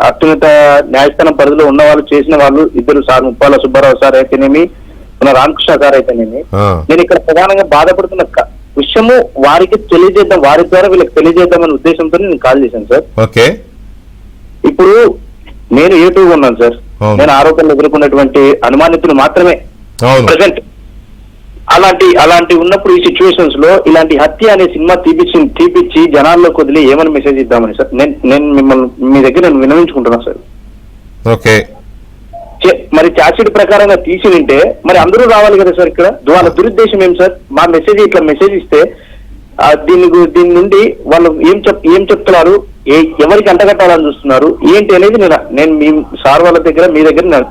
అత్యున్నత న్యాయస్థానం పరిధిలో ఉన్న వాళ్ళు చేసిన వాళ్ళు ఇద్దరు సార్, ముప్పాల సుబ్బారావు సార్ అయితేనేమి, మన రామకృష్ణ గారు అయితేనేమి, నేను ఇక్కడ ప్రధానంగా బాధపడుతున్న విషయము వారికి తెలియజేద్దాం, వారి ద్వారా వీళ్ళకి తెలియజేద్దామనే ఉద్దేశంతో నేను కాల్ చేశాను సార్. ఓకే, ఇప్పుడు నేను యూట్యూబ్ ఉన్నాను సార్, నేను ఆరోపణలు ఎదుర్కొన్నటువంటి అనుమానితులు మాత్రమే ప్రజెంట్. అలాంటి ఉన్నప్పుడు ఈ సిచ్యువేషన్స్ లో ఇలాంటి హత్య అనే సినిమా తీపిచ్చి జనాల్లోకి వదిలి ఏమని మెసేజ్ ఇద్దామని సార్ నేను మిమ్మల్ని మీ దగ్గర నేను వినవించుకుంటున్నా సార్. ఓకే, మరి ఛార్జ్షీట్ ప్రకారంగా తీసి వింటే మరి అందరూ రావాలి కదా సార్. ఇక్కడ వాళ్ళ దురుద్దేశం ఏం సార్? మా మెసేజ్ ఇట్లా మెసేజ్ ఇస్తే దీని నుండి వాళ్ళు ఏం చెప్తున్నారు, ఎవరికి అంటగట్టాలని చూస్తున్నారు ఏంటి అనేది నేను మీ సార్ వాళ్ళ దగ్గర, మీ దగ్గర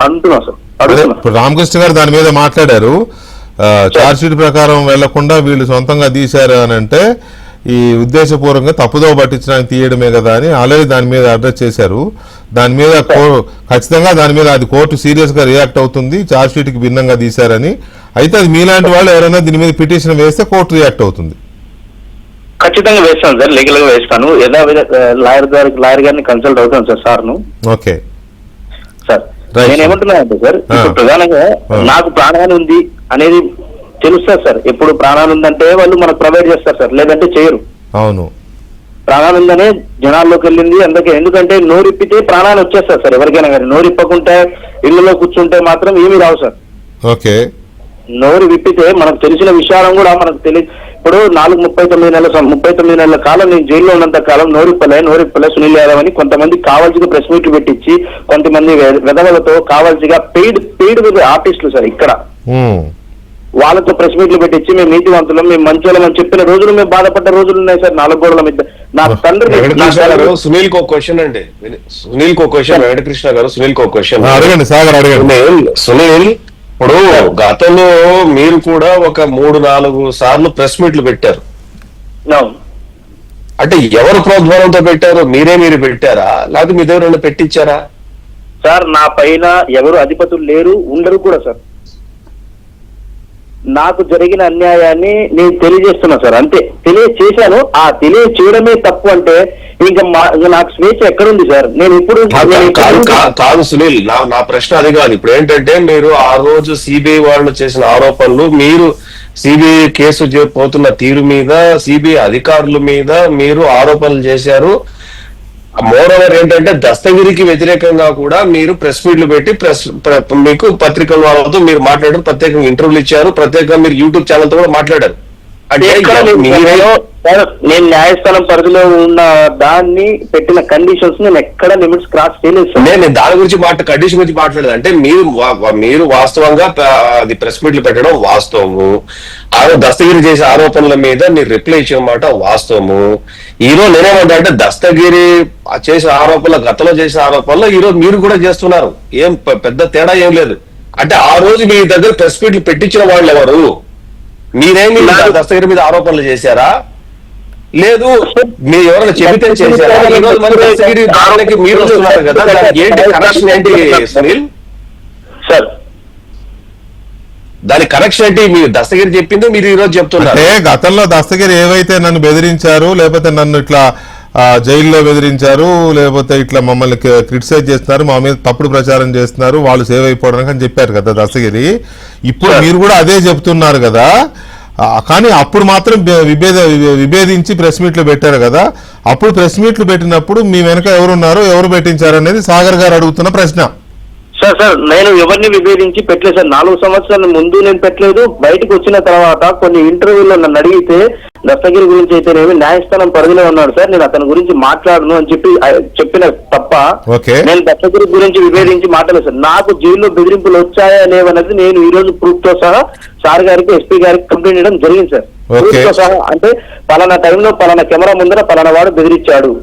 అంటున్నా సార్, అడుగుతున్నా. ఇప్పుడు రామకృష్ణ గారు దాని మీద మాట్లాడారు. ఛార్జ్ షీట్ ప్రకారం వెళ్లకుండా వీళ్ళు సొంతంగా తీశారు అని అంటే ఈ ఉద్దేశపూర్వకంగా తప్పుదో పట్టించడానికి తీయడమే కదా అని ఆల్రెడీ దాని మీద అడ్రస్ చేశారు. దాని మీద ఖచ్చితంగా దాని మీద అది కోర్టు సీరియస్ గా రియాక్ట్ అవుతుంది, ఛార్జ్ షీట్ కి భిన్నంగా తీశారని. అయితే అది మీలాంటి వాళ్ళు ఎవరైనా దీని మీద పిటిషన్ వేస్తే కోర్టు రియాక్ట్ అవుతుంది. ఖచ్చితంగా వేస్తాను సార్, లీగల్ గా వేస్తాను. లాయర్ గారిని కన్సల్ట్ అవుతాను సార్ సార్ను. ఓకే సార్ నేనేమంటున్నానంటే సార్, ఇప్పుడు ప్రధానంగా నాకు ప్రాణహాని ఉంది అనేది తెలుస్తుంది సార్. ఎప్పుడు ప్రాణాలు ఉందంటే వాళ్ళు మనకు ప్రొవైడ్ చేస్తారు సార్, లేదంటే చేయరు. అవును, ప్రాణాలు ఉందనే జనాల్లోకి వెళ్ళింది అందుకే. ఎందుకంటే నోరిప్పితే ప్రాణాలు వచ్చేస్తారు సార్ ఎవరికైనా కానీ. నోరిప్పకుంటే ఇళ్లలో కూర్చుంటే మాత్రం ఏమీ రావు సార్. ఓకే, నోరు విప్పితే మనకు తెలిసిన విషయాలను కూడా మనకు తెలియదు. ఇప్పుడు 39 నెలల కాలం నేను జైల్లో ఉన్నంత కాలం నోరిప్పలే సునీల్ యాదవ్ అని కొంతమంది కావాల్సిగా ప్రెస్ మీట్లు పెట్టించి కొంతమంది వెధవలతో కావాల్సిగా పెయిడ్ ఆర్టిస్టులు సార్ ఇక్కడ వాళ్ళతో ప్రెస్ మీట్లు పెట్టించి మేము నీతివంతులం, మేము మంచోళం అని చెప్పిన రోజులు, మేము బాధపడ్డ రోజులు ఉన్నాయి సార్. 4 గోడల మీద నా తండ్రి. సునీల్ కో క్వశ్చన్ అండి, సునీల్ కో క్వశ్చన్, వెంకటకృష్ణ గారు సునీల్ కో క్వశ్చన్ అడగండి సాగర్ అడగండి. సునీల్, ఇప్పుడు గతంలో మీరు కూడా ఒక 3-4 సార్లు ప్రెస్ మీట్లు పెట్టారు. అంటే ఎవరు ప్రోద్బలంతో పెట్టారు? మీరు పెట్టారా, లేకపోతే మీ దగ్గర పెట్టించారా? సార్ నా పైన ఎవరు అధిపతులు లేరు, ఉండరు కూడా సార్. నాకు జరిగిన అన్యాయాన్ని నేను తెలియజేస్తున్నా సార్, అంతే. తెలియచేశాను. ఆ తెలియచేయడమే తప్పు అంటే ఇంకా నాకు స్వేచ్ఛ ఎక్కడుంది సార్? నేను ఇప్పుడు కాదు సునీల్, నా ప్రశ్న అది కాదు. ఇప్పుడు ఏంటంటే మీరు ఆ రోజు సిబిఐ వాళ్ళు చేసిన ఆరోపణలు, మీరు సిబిఐ కేసు పోతున్న తీరు మీద, సిబిఐ అధికారుల మీద మీరు ఆరోపణలు చేశారు. మోరోవర్ ఏంటంటే దస్తగిరికి వ్యతిరేకంగా కూడా మీరు ప్రెస్ మీట్లు పెట్టి మీకు పత్రికల వాళ్ళతో మీరు మాట్లాడారు, ప్రత్యేకంగా ఇంటర్వ్యూలు ఇచ్చారు, ప్రత్యేకంగా మీరు యూట్యూబ్ ఛానల్ తో కూడా మాట్లాడారు. అంటే నేను న్యాయస్థానం పరిధిలో ఉన్న దాన్ని పెట్టిన కండిషన్స్ నేను ఎక్కడ లిమిట్స్ క్రాస్ చేయలేదు. నేను దాని గురించి కండిషన్ గురించి మాట్లాడలేదు. అంటే మీరు వాస్తవంగా అది ప్రెస్ మీట్లు పెట్టడం వాస్తవము, దస్తగిరి చేసే ఆరోపణల మీద మీరు రిప్లై ఇచ్చేమాట వాస్తవము. ఈ రోజు నేనేమంటా అంటే దస్తగిరి చేసిన ఆరోపణలు, గతంలో చేసిన ఆరోపణలు ఈ రోజు మీరు కూడా చేస్తున్నారు. ఏం పెద్ద తేడా ఏం లేదు. అంటే ఆ రోజు మీ దగ్గర ప్రెస్ మీట్లు పెట్టించిన వాళ్ళు ఎవరు? మీరేమి దస్తగిరి మీద ఆరోపణలు చేశారా? లేదు మీరు ఎవరైనా చెబితే చేశారా? ఈ రోజు మరి దస్తగిరి దానికి మీరు వస్తున్నారు కదా, ఏంటి కనెక్షన్ ఏంటి సునీల్ సార్? దాని కనెక్షన్ ఏంటి? మీరు దస్తగిరి చెప్పింది మీరు ఈ రోజు చెప్తున్నారు. అంటే గతంలో దస్తగిరి ఏవైతే నన్ను బెదిరించారు, లేకపోతే నన్ను ఇట్లా జైల్లో బెదిరించారు, లేకపోతే ఇట్లా మమ్మల్ని క్రిటిసైజ్ చేస్తున్నారు, మా మీద తప్పుడు ప్రచారం చేస్తున్నారు, వాళ్ళు సేవ్ అయిపోవడానికి అని చెప్పారు కదా దస్తగిరి. ఇప్పుడు మీరు కూడా అదే చెప్తున్నారు కదా. కానీ అప్పుడు మాత్రం విభేదించి ప్రెస్ మీట్లు పెట్టారు కదా. అప్పుడు ప్రెస్ మీట్లు పెట్టినప్పుడు మీ వెనక ఎవరున్నారు, ఎవరు పెట్టించారు అనేది సాగర్ గారు అడుగుతున్న ప్రశ్న. సార్ నేను ఎవరిని విభేదించి పెట్టలేదు సార్. 4 సంవత్సరాల ముందు నేను పెట్టలేదు. బయటకు వచ్చిన తర్వాత కొన్ని ఇంటర్వ్యూలో నన్ను అడిగితే దస్తగిరి గురించి అయితేనేమి న్యాయస్థానం పరిధిలో ఉన్నాడు సార్, నేను అతని గురించి మాట్లాడను అని చెప్పిన తప్ప నేను దస్తగిరి గురించి విభేదించి మాట్లాడలేదు సార్. నాకు జైల్లో బెదిరింపులు వచ్చాయా లేవనేది నేను ఈ రోజు ప్రూఫ్ తో సహా సార్ గారికి, ఎస్పీ గారికి కంప్లైంట్ చేయడం జరిగింది సార్. ప్రూఫ్ తో సహా. అంటే పలానా టైంలో పలానా కెమెరా ముందర పలానా వాడు బెదిరించాడు,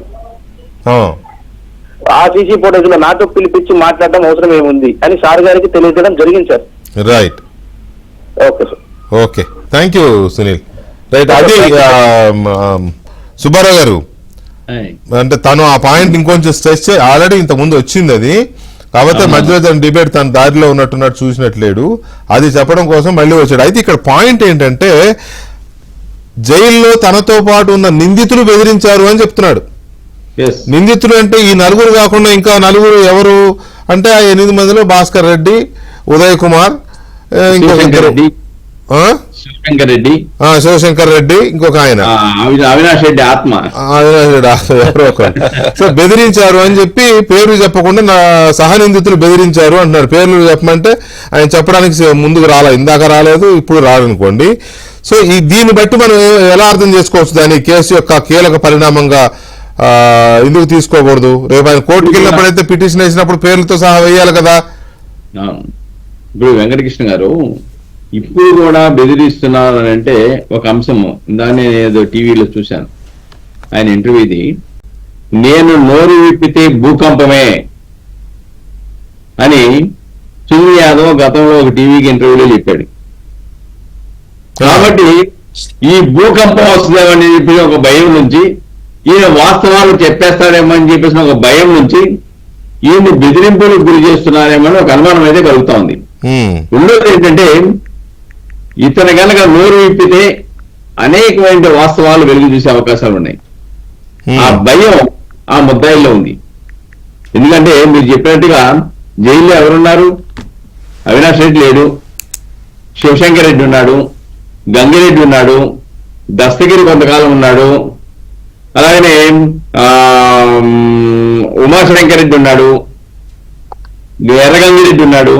ఆ సీసీ ఫోటోస్ లో నాతో పిలిపించి మాట్లాడడం అవసరం ఏముంది అని సార్ గారికి తెలియజేయడం జరిగింది sir. Right, okay sir. Okay, thank you Sunil. Right, అది సుబ్బారావు గారు అంటే తను ఆ పాయింట్ ఇంకొంచెం స్ట్రెస్ ఆల్రెడీ ఇంత ముందు వచ్చింది అది, కాకపోతే మధ్యలో తన డిబేట్ తన దారిలో ఉన్నట్టున్నట్టు చూసినట్లేడు, అది చెప్పడం కోసం మళ్ళీ వచ్చాడు. అయితే ఇక్కడ పాయింట్ ఏంటంటే జైల్లో తనతో పాటు ఉన్న నిందితులు బెదిరించారు అని చెప్తున్నాడు. నిందితులు అంటే ఈ 4 కాకుండా ఇంకా 4 ఎవరు అంటే ఆ 8 మందిలో భాస్కర్ రెడ్డి, ఉదయ్ కుమార్, శివశంకర్ రెడ్డి, ఇంకొక ఆయన అవినాష్ రెడ్డి ఆత్మ, ఎవరో ఒకరు. సో బెదిరించారు అని చెప్పి పేర్లు చెప్పకుండా నా సహనిందితులు బెదిరించారు అంటున్నారు. పేర్లు చెప్పమంటే ఆయన చెప్పడానికి ముందుకు ఇందాక రాలేదు, ఇప్పుడు రాలనుకోండి. సో దీన్ని బట్టి మనం ఎలా అర్థం చేసుకోవచ్చు దాని కేసు యొక్క కీలక పరిణామంగా ఎందుకు తీసుకోకూడదు? రేపు ఆయన కోర్టుకి వెళ్ళినప్పుడైతే పిటిషన్ వేసినప్పుడు పేర్లతో సహా వేయాలి కదా. ఇప్పుడు వెంకటకృష్ణ గారు ఇప్పుడు కూడా బెదిరిస్తున్నారు అని అంటే ఒక అంశము, దాన్ని ఏదో టీవీలో చూశాను ఆయన ఇంటర్వ్యూది. నేను నోరు విప్పితే భూకంపమే అని సునీల్ యాదవ్ గతంలో ఒక టీవీకి ఇంటర్వ్యూలో చెప్పాడు. కాబట్టి ఈ భూకంపం వస్తుందేమని చెప్పి ఒక భయం నుంచి, ఈయన వాస్తవాలు చెప్పేస్తాడేమో అని చెప్పేసి ఒక భయం నుంచి ఈయన్ని బెదిరింపులకు గురి చేస్తున్నారేమో అని ఒక అనుమానం అయితే కలుగుతా ఉంది. రెండోది ఏంటంటే, ఇతను కనుక నోరు విప్పితే అనేకమైన వాస్తవాలు వెలుగు చూసే అవకాశాలు ఉన్నాయి. ఆ భయం ఆ ముద్దాయిల్లో ఉంది. ఎందుకంటే మీరు చెప్పినట్టుగా జైల్లో ఎవరున్నారు? అవినాష్ రెడ్డి లేడు, శివశంకర్ రెడ్డి ఉన్నాడు, గంగిరెడ్డి ఉన్నాడు, దస్తగిరి కొంతకాలం ఉన్నాడు, అలాగనే ఉమాశంకర్ రెడ్డి ఉన్నాడు, ఎర్రగంగిరెడ్డి ఉన్నాడు.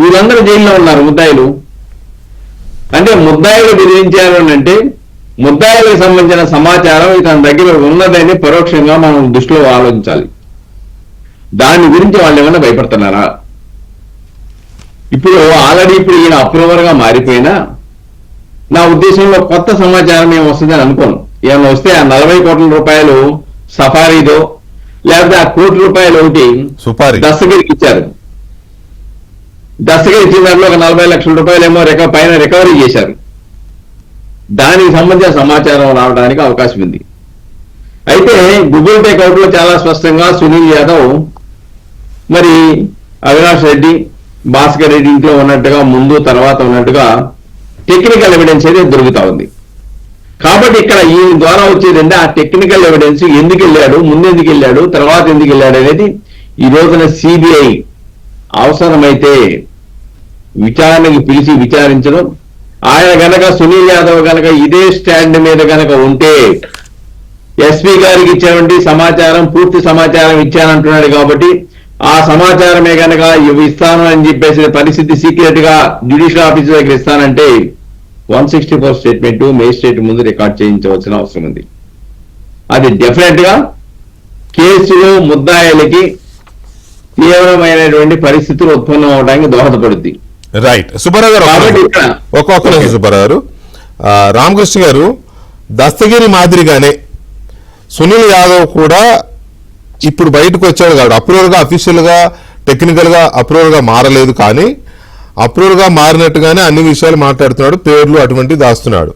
వీళ్ళందరూ జైల్లో ఉన్నారు ముద్దాయిలు. అంటే ముద్దాయిలు బెదిరించారు అంటే ముద్దాయిలకు సంబంధించిన సమాచారం ఇతని దగ్గర ఉన్నదని పరోక్షంగా మనం దృష్టిలో ఆలోచించాలి. దాని గురించి వాళ్ళు ఏమైనా భయపడుతున్నారా? ఇప్పుడు ఆల్రెడీ ఇప్పుడు ఈయన అప్రూవర్ గా మారిపోయినా నా ఉద్దేశంలో కొత్త సమాచారం ఏమి వస్తుందని అనుకోను. ఏమైనా వస్తే ఆ 40 కోట్ల రూపాయలు సఫారీదో లేకపోతే ఆ ₹1 కోటి ఒకటి దస్తగిరికి ఇచ్చారు. దస్తగిరి ఇచ్చిన దాంట్లో ఒక 40 లక్షల రూపాయలు ఏమో పైన రికవరీ చేశారు. దానికి సంబంధించిన సమాచారం రావడానికి అవకాశం ఉంది. అయితే గూగుల్ టేక్అవుట్ లో చాలా స్పష్టంగా సునీల్ యాదవ్ మరి అవినాష్ రెడ్డి, భాస్కర్ రెడ్డి ఇంట్లో ఉన్నట్టుగా ముందు తర్వాత ఉన్నట్టుగా టెక్నికల్ ఎవిడెన్స్ అయితే దొరుకుతా ఉంది. కాబట్టి ఇక్కడ ఈ ద్వారా వచ్చేదంటే ఆ టెక్నికల్ ఎవిడెన్స్ ఎందుకు వెళ్ళాడు, ముందెందుకు వెళ్ళాడు, తర్వాత ఎందుకు వెళ్ళాడు అనేది ఈ రోజున సిబిఐ అవసరమైతే విచారణకి పిలిచి విచారించడం. ఆయన గనక సునీల్ యాదవ్ గనక ఇదే స్టాండ్ మీద గనక ఉంటే ఎస్పీ గారికి ఇచ్చినటువంటి సమాచారం పూర్తి సమాచారం ఇచ్చానంటున్నాడు కాబట్టి ఆ సమాచారమే గనక ఇస్తాను అని చెప్పేసి పరిస్థితి సీక్రెట్ గా జ్యుడిషియల్ ఆఫీసర్ దగ్గర ఇస్తానంటే 164 స్టేట్మెంట్ మేజిస్ట్రేట్ ముందు రికార్డ్ చేయించవలసిన అవసరం ఉంది. అది డెఫినెట్ గా కేసులో ముద్దాయిలకి తీవ్రమైనటువంటి పరిస్థితులు ఉత్పన్నం అవడానికి దోహదపడుద్ది. రైట్. సుబ్బారావు గారు ఒక్కొక్క నిమిషం. సుబ్బారావు గారు, రామకృష్ణ గారు, దస్తగిరి మాదిరిగానే సునీల్ యాదవ్ కూడా ఇప్పుడు బయటకు వచ్చాడు కాబట్టి అప్రూవల్ గా అఫీషియల్ గా టెక్నికల్ గా అప్రూవల్ గా మారలేదు, కానీ అప్రూవల్ గా మారినట్టుగానే అన్ని విషయాలు మాట్లాడుతున్నాడు, పేర్లు అటువంటివి దాస్తున్నాడు.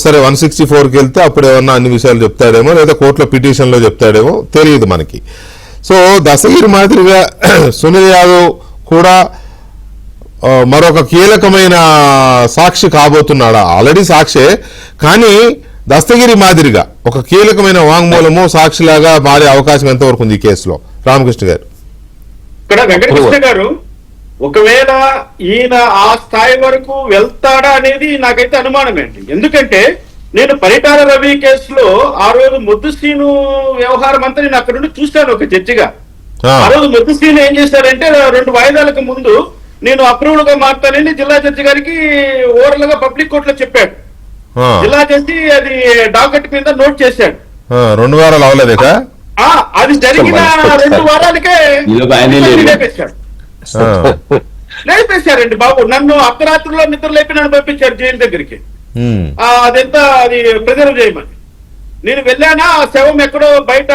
సరే 164కి వెళ్తే అప్పుడు ఏమన్నా అన్ని విషయాలు చెప్తాడేమో, లేదా కోర్టులో పిటిషన్లో చెప్తాడేమో తెలియదు మనకి. సో దస్తగిరి మాదిరిగా సునీల్ యాదవ్ కూడా మరొక కీలకమైన సాక్షి కాబోతున్నాడా? ఆల్రెడీ సాక్షే, కానీ దస్తగిరి మాదిరిగా ఒక కీలకమైన వాంగ్మూలము సాక్షిలాగా మారే అవకాశం ఎంతవరకు ఉంది ఈ కేసులో? రామకృష్ణ గారు, ఇక్కడ వెంకటకృష్ణ గారు, ఒకవేళ ఈయన ఆ స్థాయి వరకు వెళ్తాడా అనేది నాకైతే అనుమానమే అండి. ఎందుకంటే నేను పరిటాల రవి కేసులో ఆ రోజు ముద్దుసీను వ్యవహారం అంతా నేను అక్కడ నుండి చూశాను ఒక జడ్జిగా. ఆ రోజు ముద్దుసీను ఏం చేశాడంటే 2 వాయిదాలకు ముందు నేను అప్రూవల్ గా మారుతానని జిల్లా జడ్జి గారికి ఓవరాల్ గా పబ్లిక్ కోర్టులో చెప్పాడు. జిల్లా జడ్జి అది డాకెట్ మీద నోట్ చేశాడు. 2 వారాలు అవలేదే? అది జరిగిన 2 వారాలకే లేపేశారండి బాబు. నన్ను అర్ధరాత్రిలో నిద్ర లేపి నన్ను పంపించారు జైలు దగ్గరికి. అదెంత అది ప్రిజర్వ్ చేయమని. నేను వెళ్ళానా, ఆ శవం ఎక్కడో బయట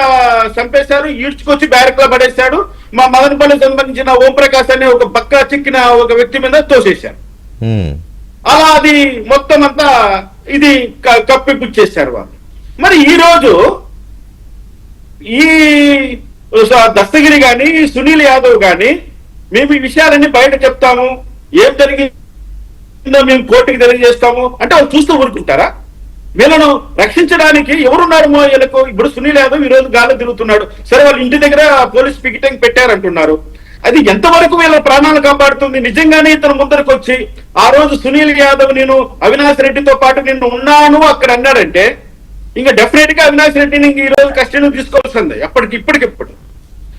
చంపేశారు, ఈడ్చుకొచ్చి బ్యారక్ లో పడేశాడు. మా మదనపల్లికి సంబంధించిన ఓంప్రకాశ్ అనే ఒక బక్క చిక్కిన ఒక వ్యక్తి మీద తోసేశారు. అలా అది మొత్తం అంతా ఇది కప్పిపుచ్చేశారు వాళ్ళు. మరి ఈ రోజు ఈ దస్తగిరి గాని సునీల్ యాదవ్ గాని మేము ఈ విషయాలన్నీ బయట చెప్తాము, ఏం జరిగిందో మేము కోర్టుకి తెలియజేస్తాము అంటే వాళ్ళు చూస్తూ ఊరుకుంటారా? వీళ్ళను రక్షించడానికి ఎవరున్నారు వీళ్ళకు? ఇప్పుడు సునీల్ యాదవ్ ఈ రోజు గాల్లో తిరుగుతున్నాడు. సరే, వాళ్ళ ఇంటి దగ్గర పోలీస్ పికెటింగ్ పెట్టారంటున్నారు. అది ఎంతవరకు వీళ్ళ ప్రాణాలు కాపాడుతుంది? నిజంగానే ఇతను ముందరకు వచ్చి ఆ రోజు సునీల్ యాదవ్ నేను అవినాష్ రెడ్డితో పాటు నిన్ను ఉన్నాను అక్కడ అన్నాడంటే ఇంకా డెఫినెట్ గా అవినాష్ రెడ్డిని ఈ రోజు కస్టడీ తీసుకోవాల్సిందే, ఇప్పటికిప్పుడు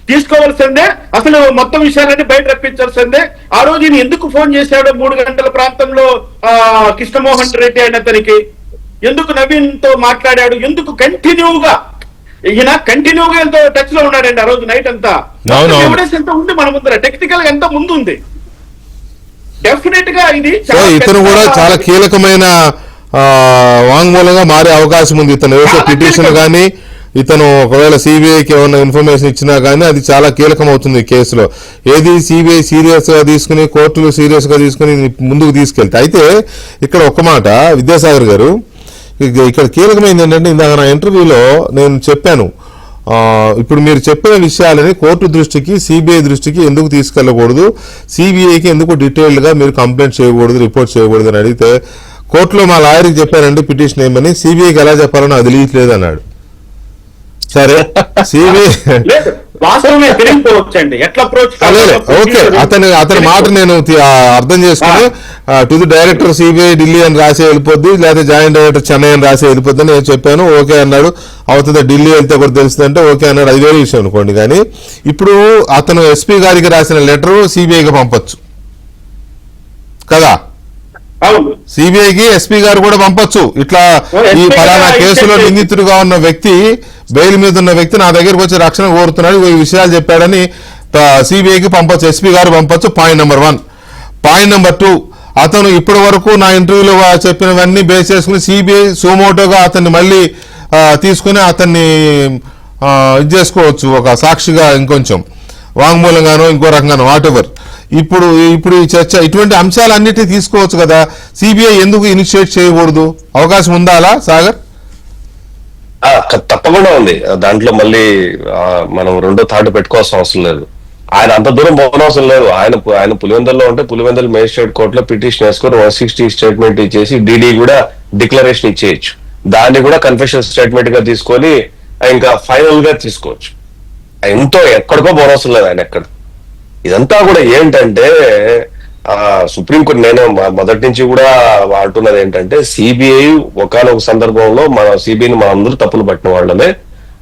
తీసుకోవాల్సిందే. అసలు మొత్తం విషయాలన్నీ బయట రప్పించాల్సిందే. ఆ రోజు ఈయన ఎందుకు ఫోన్ చేశాడు 3 గంటల ప్రాంతంలో కృష్ణమోహన్ రెడ్డి అనే అతనికి? ఎందుకు నవీన్ తో మాట్లాడాడు? ఎందుకు కంటిన్యూగా ఎంతో టచ్ లో ఉన్నాడండి ఆ రోజు నైట్ అంతా? ఎవిడెన్స్ ఎంత ఉంది మన ముందర, టెక్నికల్ గా ఎంత ముందు ఉంది. డెఫినెట్ గా ఇది ఇతను కూడా చాలా కీలకమైన వాంగ్మూలంగా మారే అవకాశం ఉంది. ఇతను వేసే పిటిషన్ కానీ ఇతను ఒకవేళ సిబిఐకి ఏమైనా ఇన్ఫర్మేషన్ ఇచ్చినా కానీ అది చాలా కీలకం అవుతుంది ఈ కేసులో. ఏది సిబిఐ సీరియస్ గా తీసుకుని, కోర్టులు సీరియస్ గా తీసుకుని ముందుకు తీసుకెళ్తే. అయితే ఇక్కడ ఒక్క మాట విద్యాసాగర్ గారు, ఇక్కడ కీలకమైంది ఏంటంటే, ఇందాక నా ఇంటర్వ్యూలో నేను చెప్పాను, ఇప్పుడు మీరు చెప్పిన విషయాలని కోర్టు దృష్టికి, సిబిఐ దృష్టికి ఎందుకు తీసుకెళ్లకూడదు, సిబిఐకి ఎందుకు డీటెయిల్డ్ గా మీరు కంప్లైంట్ చేయకూడదు, రిపోర్ట్ చేయకూడదు అని అడిగితే, కోర్టులో మా లాయర్కి చెప్పారండి పిటిషన్ ఏమని, సిబిఐకి ఎలా చెప్పాలో నాకు తెలియట్లేదు అన్నాడు. సరే సిబిఐ వాస్తవమే తెలియకపోవచ్చండి, ఎట్లా అప్రోచ్. ఓకే, అతని మాట నేను అర్థం చేసుకుని to the director CBI Delhi అని రాసి వెళ్ళిపోద్ది, లేదా జాయింట్ డైరెక్టర్ చెన్నై అని రాసి వెళ్ళిపోద్ది నేను చెప్పాను. ఓకే అన్నాడు. అవుతుంది, ఢిల్లీ వెళ్తే కూడా తెలుస్తుంది అంటే ఓకే అన్నాడు. అది వేరే విషయం అనుకోండి. కానీ ఇప్పుడు అతను ఎస్పీ గారికి రాసిన లెటర్ సిబిఐకి పంపొచ్చు కదా, సిబిఐకి ఎస్పీ గారు కూడా పంపొచ్చు. ఇట్లా ఈ ఫలానా కేసులో నిందితుడిగా ఉన్న వ్యక్తి, బెయిల్ మీద ఉన్న వ్యక్తి నా దగ్గరకు వచ్చి రక్షణ కోరుతున్నాడు, ఈ విషయాలు చెప్పాడని సిబిఐకి పంపొచ్చు, ఎస్పీ గారు పంపొచ్చు. Point number 1. పాయింట్ నెంబర్ 2, అతను ఇప్పటి వరకు నా ఇంటర్వ్యూలో చెప్పినవన్నీ బేస్ చేసుకుని సిబిఐ సోమోటోగా అతన్ని మళ్ళీ తీసుకుని అతన్ని ఇది చేసుకోవచ్చు, ఒక సాక్షిగా ఇంకొంచెం వాంగ్మూలంగానో ఇంకో రకంగానో వాట్ ఎవర్. ఇప్పుడు ఈ చర్చ ఇటువంటి అంశాలన్నిటినీ తీసుకోవచ్చు కదా, సిబిఐ ఎందుకు ఇనిషియేట్ చేయకూడదు? అవకాశం ఉందా అలా సాగర్? తప్పకుండా ఉంది. దాంట్లో మళ్ళీ మనం రెండో థాట్ పెట్టుకోవాల్సిన అవసరం లేదు. ఆయన అంత దూరం పోనవసరం లేదు. ఆయన పులివెందుల్లో ఉంటే పులివెందుల మేజిస్ట్రేట్ కోర్టులో పిటిషన్ వేసుకొని 160 స్టేట్మెంట్ ఇచ్చేసి డీడీ కూడా డిక్లరేషన్ ఇచ్చేయచ్చు. దాన్ని కూడా కన్ఫెషన్ స్టేట్మెంట్ గా తీసుకొని ఇంకా ఫైనల్ గా తీసుకోవచ్చు. ఎంతో ఎక్కడికో పోనవసరం లేదు ఆయన ఎక్కడ. ఇదంతా కూడా ఏంటంటే సుప్రీంకోర్టు, నేను మొదటి నుంచి కూడా అంటున్నది ఏంటంటే, సిబిఐ ఒకానొక సందర్భంలో మన సిబిఐని మన అందరూ తప్పులు పట్టిన వాళ్ళమే,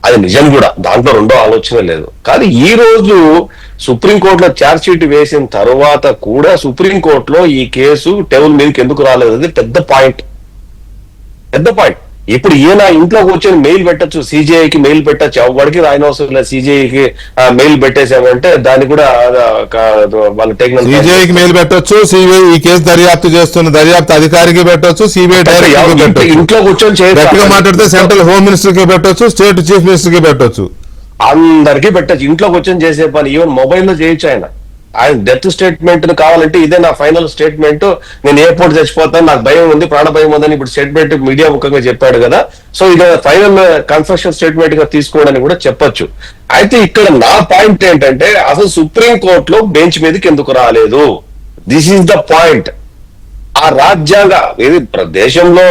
అది నిజం కూడా, దాంట్లో రెండో ఆలోచన లేదు. కానీ ఈ రోజు సుప్రీంకోర్టులో ఛార్జ్ షీట్ వేసిన తర్వాత కూడా సుప్రీంకోర్టులో ఈ కేసు టేబుల్ మీదకి ఎందుకు రాలేదు, అది పెద్ద పాయింట్. ఇప్పుడు ఈయన ఇంట్లోకి వచ్చి మెయిల్ పెట్టచ్చు, సిజిఐకి మెయిల్ పెట్టచ్చు, ఎవరికి రాయనవసరం లేదు. సిజిఐకి మెయిల్ పెట్టేసామంటే దాన్ని కూడా వాళ్ళు సిజిఐకి మెయిల్ పెట్టొచ్చు, సిబిఐ ఈ కేసు దర్యాప్తు చేస్తున్న దర్యాప్తు అధికారికి పెట్టొచ్చు, సిబిఐ డైరెక్టర్ ఇంట్లో కూర్చొని గట్టిగా మాట్లాడితే సెంట్రల్ హోమ్ మినిస్టర్ కి పెట్టొచ్చు, స్టేట్ చీఫ్ మినిస్టర్ కి పెట్టొచ్చు, అందరికీ పెట్టచ్చు. ఇంట్లో కూర్చొని చేసే పని ఈవెన్ మొబైల్లో చేయొచ్చు. ఆయన డెత్ స్టేట్మెంట్ కావాలంటే ఇదే నా ఫైనల్ స్టేట్మెంట్, నేను ఎయిర్పోర్ట్ చచ్చిపోతాను, నాకు భయం ఉంది, ప్రాణ భయం ఉందని ఇప్పుడు స్టేట్మెంట్ మీడియా ముఖంగా చెప్పాడు కదా, సో ఇది ఫైనల్ కన్ఫెషన్ స్టేట్మెంట్ గా తీసుకోవడానికి కూడా చెప్పొచ్చు. అయితే ఇక్కడ నా పాయింట్ ఏంటంటే, అసలు సుప్రీం కోర్టులో బెంచ్ మీదకి ఎందుకు రాలేదు, దిస్ ఈస్ ద పాయింట్. ఆ రాజ్యాంగ ఇది దేశంలో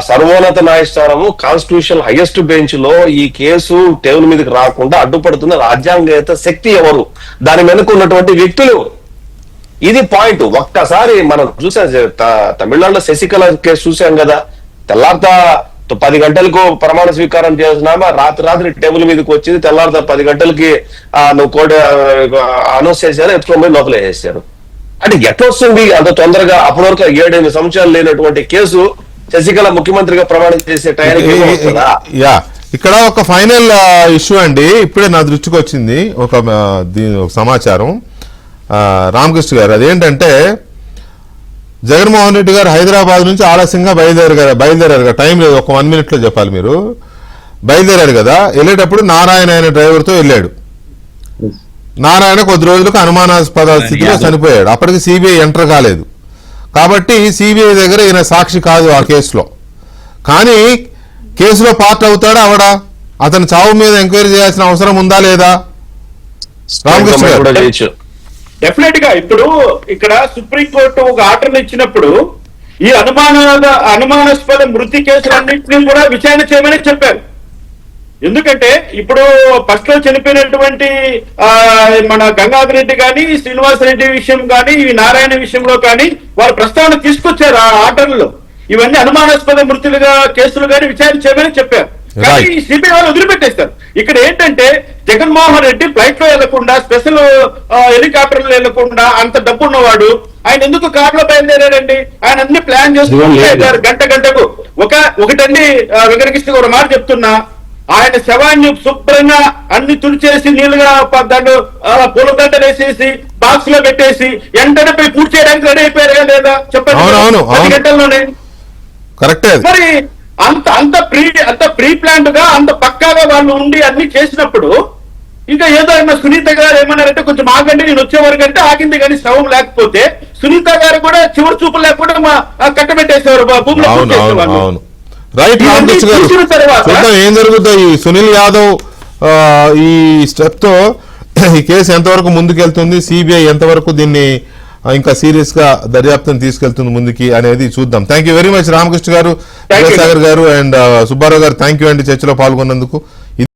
సర్వోన్నత న్యాయస్థానము, కాన్స్టిట్యూషన్ హైయెస్ట్ బెంచ్ లో ఈ కేసు టేబుల్ మీదకి రాకుండా అడ్డుపడుతున్న రాజ్యాంగేత శక్తి ఎవరు, దాని వెనుక ఉన్నటువంటి వ్యక్తులు, ఇది పాయింట్. ఒక్కసారి మనం చూసాం, తమిళనాడులో శశికళ కేసు చూసాం కదా, తెల్లారితా 10 గంటలకు ప్రమాణ స్వీకారం చేసినామా, రాత్రి టేబుల్ మీదకి వచ్చింది, తెల్లారితా 10 గంటలకి నువ్వు కోర్టు అనౌన్స్ చేశారు, ఎత్తుకొని లోపల వేసేసారు. అంటే ఎట్లా వస్తుంది అంత తొందరగా? అప్పటి వరకు 7-8 సంవత్సరాలు లేనటువంటి కేసు శశికళ ముఖ్యమంత్రిగా ప్రమాణం చేసే టైంకి. ఇక్కడ ఒక ఫైనల్ ఇష్యూ అండి, ఇప్పుడే నా దృష్టికి వచ్చింది ఒక సమాచారం రామకృష్ణ గారు. అదేంటంటే, జగన్మోహన్ రెడ్డి గారు హైదరాబాద్ నుంచి ఆలస్యంగా బయలుదేరారు కదా, టైం లేదు, ఒక 1 minute లో చెప్పాలి. మీరు బయలుదేరారు కదా, వెళ్ళేటప్పుడు నారాయణ అనే డ్రైవర్తో వెళ్ళాడు. నారాయణ కొద్ది రోజులకు అనుమానాస్పద స్థితిలో చనిపోయాడు. అప్పటికి సిబిఐ ఎంటర్ కాలేదు కాబట్టి సిబిఐ దగ్గర ఈయన సాక్షి కాదు ఆ కేసులో. కానీ కేసులో పార్ట్ అవుతాడా అవడా, అతని చావు మీద ఎంక్వైరీ చేయాల్సిన అవసరం ఉందా లేదా? రామకృష్ణ గారు. డెఫినెట్ గా ఇప్పుడు ఇక్కడ సుప్రీంకోర్టు ఒక ఆర్డర్ ఇచ్చినప్పుడు ఈ అనుమానాస్పద మృతి కేసులన్నింటినీ కూడా విచారణ చేయమని చెప్పారు. ఎందుకంటే ఇప్పుడు ఫస్ట్ లో చనిపోయినటువంటి మన గంగాధర్ రెడ్డి కానీ, శ్రీనివాస్ రెడ్డి విషయం కానీ, ఈ నారాయణ విషయంలో కానీ వారు ప్రస్తావన తీసుకొచ్చారు ఆ ఆర్డర్లో. ఇవన్నీ అనుమానాస్పద మృతులుగా కేసులు కానీ విచారణ చేయమని చెప్పారు. కానీ ఈ సిబిఐ వాళ్ళు వదిలిపెట్టేస్తారు. ఇక్కడ ఏంటంటే, జగన్మోహన్ రెడ్డి ఫ్లైట్ లో వెళ్లకుండా, స్పెషల్ హెలికాప్టర్ లో వెళ్లకుండా, అంత డబ్బు ఉన్నవాడు, ఆయన ఎందుకు కార్లో బయలుదేరాడండి? ఆయన అన్ని ప్లాన్ చేసుకుంటారు గంటకు. ఒకటండి వెంకటకృష్ణ ఒక మాట చెప్తున్నా, ఆయన శవాన్ని శుభ్రంగా అన్ని తుడిచేసి నీళ్లుగా దాంట్లో పూలదండ వేసేసి బాక్స్ లో పెట్టేసి వెంటనే పోయి పూర్తి చేయడానికి రెడీ అయిపోయారు లేదా చెప్పండి, 10 గంటల్లోనే. మరి అంత ప్రీ ప్లాన్డ్ గా అంత పక్కాగా వాళ్ళు ఉండి అన్ని చేసినప్పుడు ఇంకా ఏదో ఏమన్నా సునీత గారు ఏమన్నారంటే కొంచెం ఆగండి నేను వచ్చే వరకు అంటే ఆగింది కానీ శవం లేకపోతే సునీత గారు కూడా చివరి చూపులు లేకుండా కట్టబెట్టేసేవారు భూమిలో అవును అవును పూడ్చేసేవాళ్ళు. అవును రైట్ రామకృష్ణ గారు చూసిన తర్వాత- చూద్దాం ఏం జరుగుతుందో. ఈ సునీల్ యాదవ్ ఈ స్టెప్ తో ఈ కేసు ఎంతవరకు ముందుకెళ్తుంది, సిబిఐ ఎంతవరకు దీన్ని ఇంకా సీరియస్ గా దర్యాప్తును తీసుకెళ్తుంది ముందుకి అనేది చూద్దాం. Thank you very much Ramakrishna గారు, Thank you. విద్యాసాగర్ గారు అండ్ సుబ్బారావు గారు. థ్యాంక్ యూ అండి చర్చలో పాల్గొన్నందుకు.